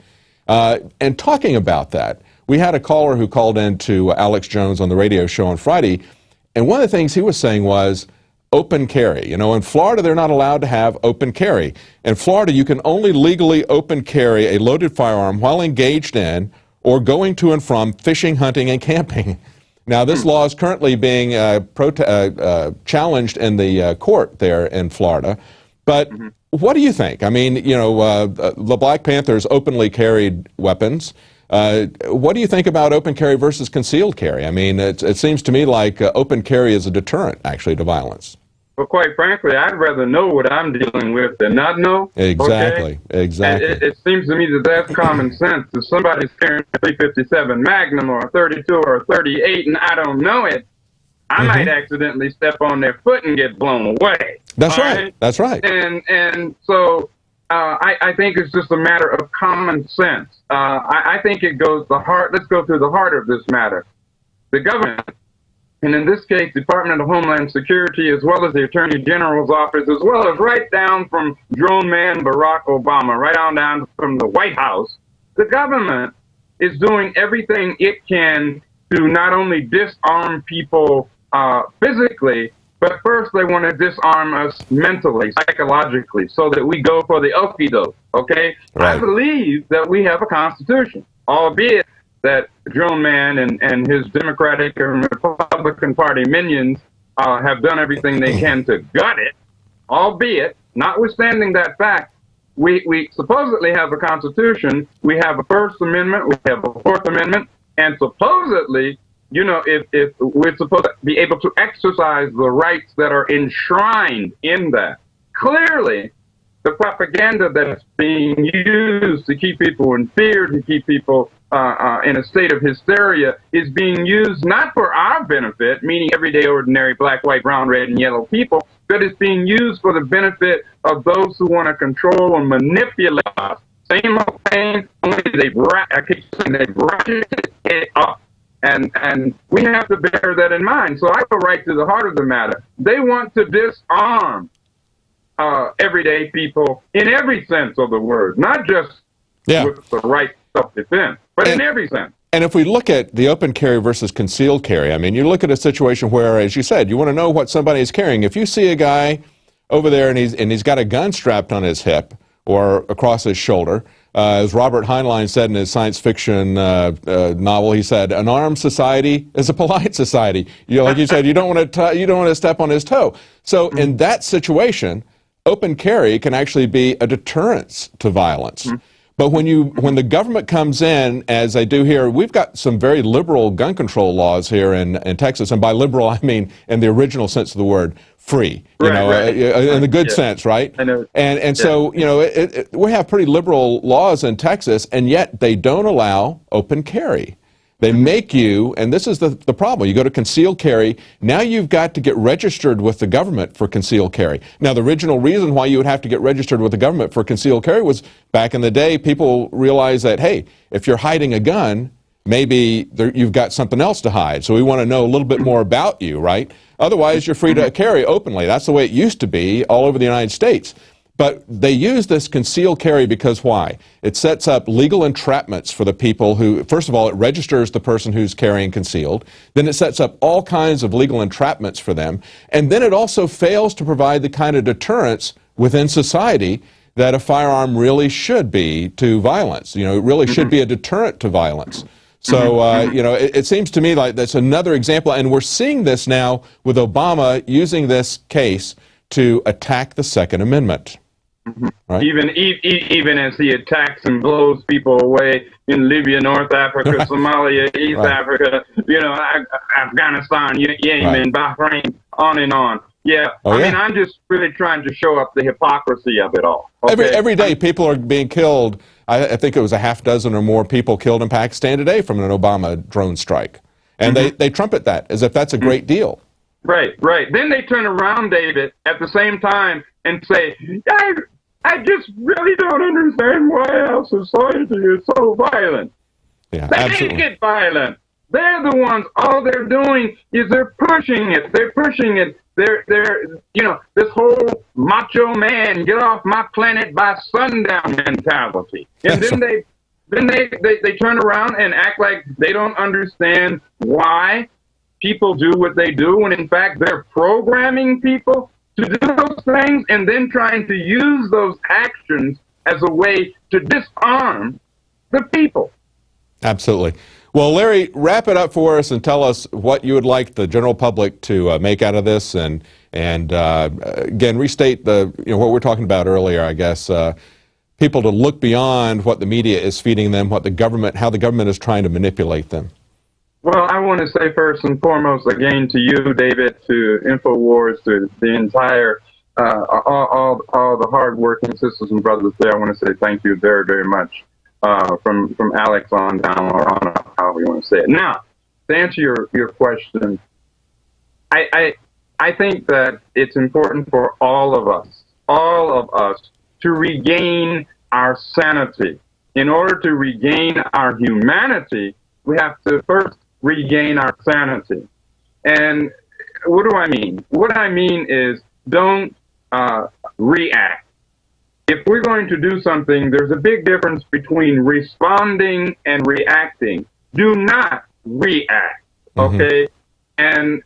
And talking about that, we had a caller who called in to Alex Jones on the radio show on Friday, and one of the things he was saying was open carry. You know, in Florida, they're not allowed to have open carry. In Florida, you can only legally open carry a loaded firearm while engaged in or going to and from fishing, hunting, and camping. Now, this law is currently being challenged in the court there in Florida. But what do you think? I mean, you know, the Black Panthers openly carried weapons. What do you think about open carry versus concealed carry? I mean, it seems to me like open carry is a deterrent, actually, to violence. Well, quite frankly, I'd rather know what I'm dealing with than not know. Exactly, okay? Exactly. It seems to me that that's common sense. If somebody's carrying a 357 Magnum or a 32 or a 38 and I don't know it, I might accidentally step on their foot and get blown away. That's right. That's right. And so I think it's just a matter of common sense. I think it goes the heart. Let's go through the heart of this matter. The government, and in this case, Department of Homeland Security, as well as the Attorney General's office, as well as right down from Drone Man Barack Obama, right on down from the White House, the government is doing everything it can to not only disarm people physically, But first, they want to disarm us mentally, psychologically, so that we go for the okie doke, okay? Right. I believe that we have a constitution, albeit that Joe Man and his Democratic and Republican Party minions have done everything they can to gut it, albeit, notwithstanding that fact, we supposedly have a constitution, we have a First Amendment, we have a Fourth Amendment, and supposedly, you know, if we're supposed to be able to exercise the rights that are enshrined in that. Clearly, the propaganda that's being used to keep people in fear, to keep people in a state of hysteria, is being used not for our benefit, meaning everyday ordinary black, white, brown, red, and yellow people, but it's being used for the benefit of those who want to control and manipulate us. Same old thing, only they've ratcheted it up. And we have to bear that in mind. So I go right to the heart of the matter. They want to disarm everyday people in every sense of the word, not just with the right self-defense, but in every sense. And if we look at the open carry versus concealed carry, I mean, you look at a situation where, as you said, you want to know what somebody is carrying. If you see a guy over there and he's got a gun strapped on his hip or across his shoulder, as Robert Heinlein said in his science fiction novel, he said, "An armed society is a polite society." You know, like you said, you don't want to step on his toe. So in that situation, open carry can actually be a deterrence to violence. But when the government comes in, as they do here, we've got some very liberal gun control laws here in Texas, and by liberal I mean in the original sense of the word, free. In the good sense, right? I know. And so, you know, we have pretty liberal laws in Texas, and yet they don't allow open carry. They make you, and this is the problem, you go to concealed carry, now you've got to get registered with the government for concealed carry. Now, the original reason why you would have to get registered with the government for concealed carry was back in the day, people realized that, hey, if you're hiding a gun, maybe you've got something else to hide. So we want to know a little bit more about you, right? Otherwise, you're free to carry openly. That's the way it used to be all over the United States. But they use this concealed carry because why? It sets up legal entrapments for the people who, first of all, it registers the person who's carrying concealed. Then it sets up all kinds of legal entrapments for them. And then it also fails to provide the kind of deterrence within society that a firearm really should be to violence. You know, it really should be a deterrent to violence. So, you know, it seems to me like that's another example. And we're seeing this now with Obama using this case to attack the Second Amendment. Right? Even as he attacks and blows people away in Libya, North Africa, Somalia, East Africa, you know, Afghanistan, Yemen, Bahrain, on and on. Yeah, I mean, I'm just really trying to show up the hypocrisy of it all. Okay? Every day people are being killed. I think it was a half dozen or more people killed in Pakistan today from an Obama drone strike. And they trumpet that as if that's a great deal. Right. Then they turn around, David, at the same time and say, I just really don't understand why our society is so violent. Yeah, they didn't get violent. They're the ones, all they're doing is they're pushing it. They're you know, this whole macho man, get off my planet by sundown mentality. And then they turn around and act like they don't understand why people do what they do, when in fact they're programming people to do those things and then trying to use those actions as a way to disarm the people. Absolutely. Well, Larry, wrap it up for us and tell us what you would like the general public to make out of this, and again, restate what we're talking about earlier, I guess. People to look beyond what the media is feeding them, how the government is trying to manipulate them. Well, I want to say first and foremost, again, to you, David, to INFOWARS, to the entire, all the hard-working sisters and brothers there, I want to say thank you very, very much, from Alex on down, or on up, however you want to say it. Now, to answer your question, I think that it's important for all of us, to regain our sanity. In order to regain our humanity, we have to first regain our sanity. And what do I mean? What I mean is, don't react. If we're going to do something, there's a big difference between responding and reacting. Do not react, okay? And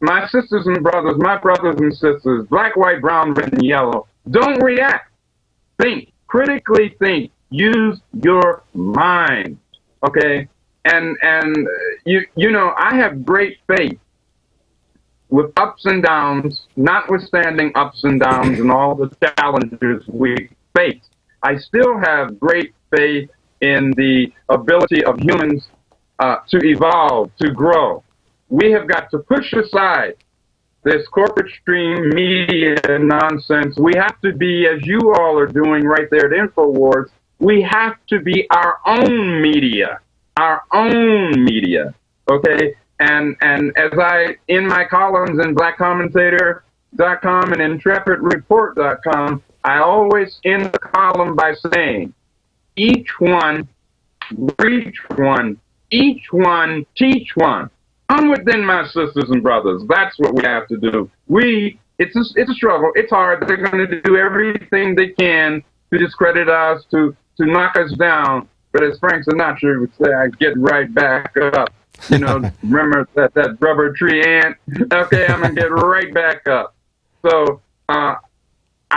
my sisters and brothers, my brothers and sisters, black, white, brown, red, and yellow, don't react. Think, critically think, use your mind, okay? And you know, I have great faith with ups and downs, notwithstanding ups and downs and all the challenges we face. I still have great faith in the ability of humans to evolve, to grow. We have got to push aside this corporate stream media nonsense. We have to be, as you all are doing right there at INFOWARS, we have to be our own media, okay? And as I, in my columns in blackcommentator.com and intrepidreport.com, I always end the column by saying, each one, reach one, each one, teach one. I'm within my sisters and brothers. That's what we have to do. It's a struggle. It's hard. They're going to do everything they can to discredit us, to knock us down. But as Frank Sinatra would say, I get right back up. You know, remember that rubber tree ant? Okay, I'm going to get right back up. So I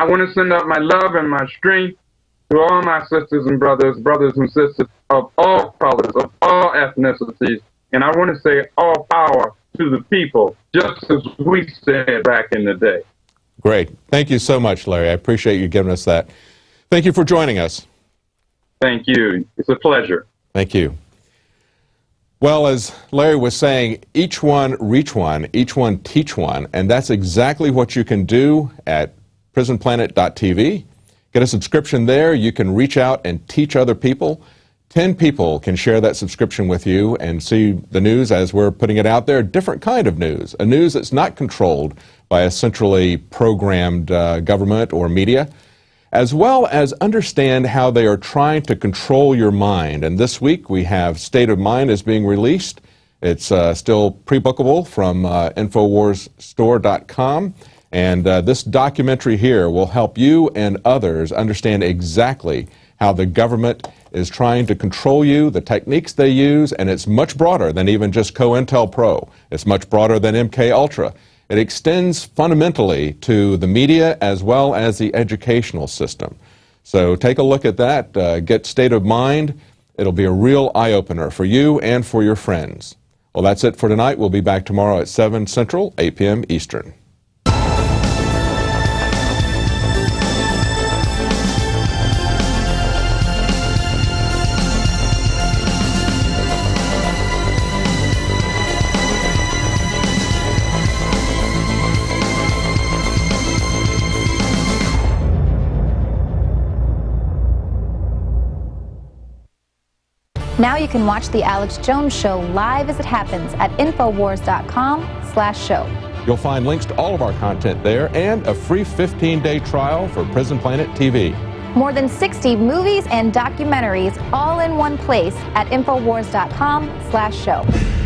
want to send out my love and my strength to all my sisters and brothers and sisters of all colors, of all ethnicities. And I want to say all power to the people, just as we said back in the day. Great. Thank you so much, Larry. I appreciate you giving us that. Thank you for joining us. Thank you. It's a pleasure. Thank you. Well, as Larry was saying, each one reach one, each one teach one, and that's exactly what you can do at prisonplanet.tv. Get a subscription there. You can reach out and teach other people. 10 people can share that subscription with you and see the news as we're putting it out there, a different kind of news, a news that's not controlled by a centrally programmed government or media, as well as understand how they are trying to control your mind. And this week we have State of Mind is being released. It's still pre-bookable from InfoWarsStore.com. And this documentary here will help you and others understand exactly how the government is trying to control you, the techniques they use, and it's much broader than even just COINTELPRO. It's much broader than MKUltra. It extends fundamentally to the media as well as the educational system. So take a look at that, get State of Mind. It'll be a real eye-opener for you and for your friends. Well, that's it for tonight. We'll be back tomorrow at 7 Central, 8 p.m. Eastern. Now you can watch The Alex Jones Show live as it happens at Infowars.com/show. You'll find links to all of our content there and a free 15-day trial for Prison Planet TV. More than 60 movies and documentaries all in one place at Infowars.com/show.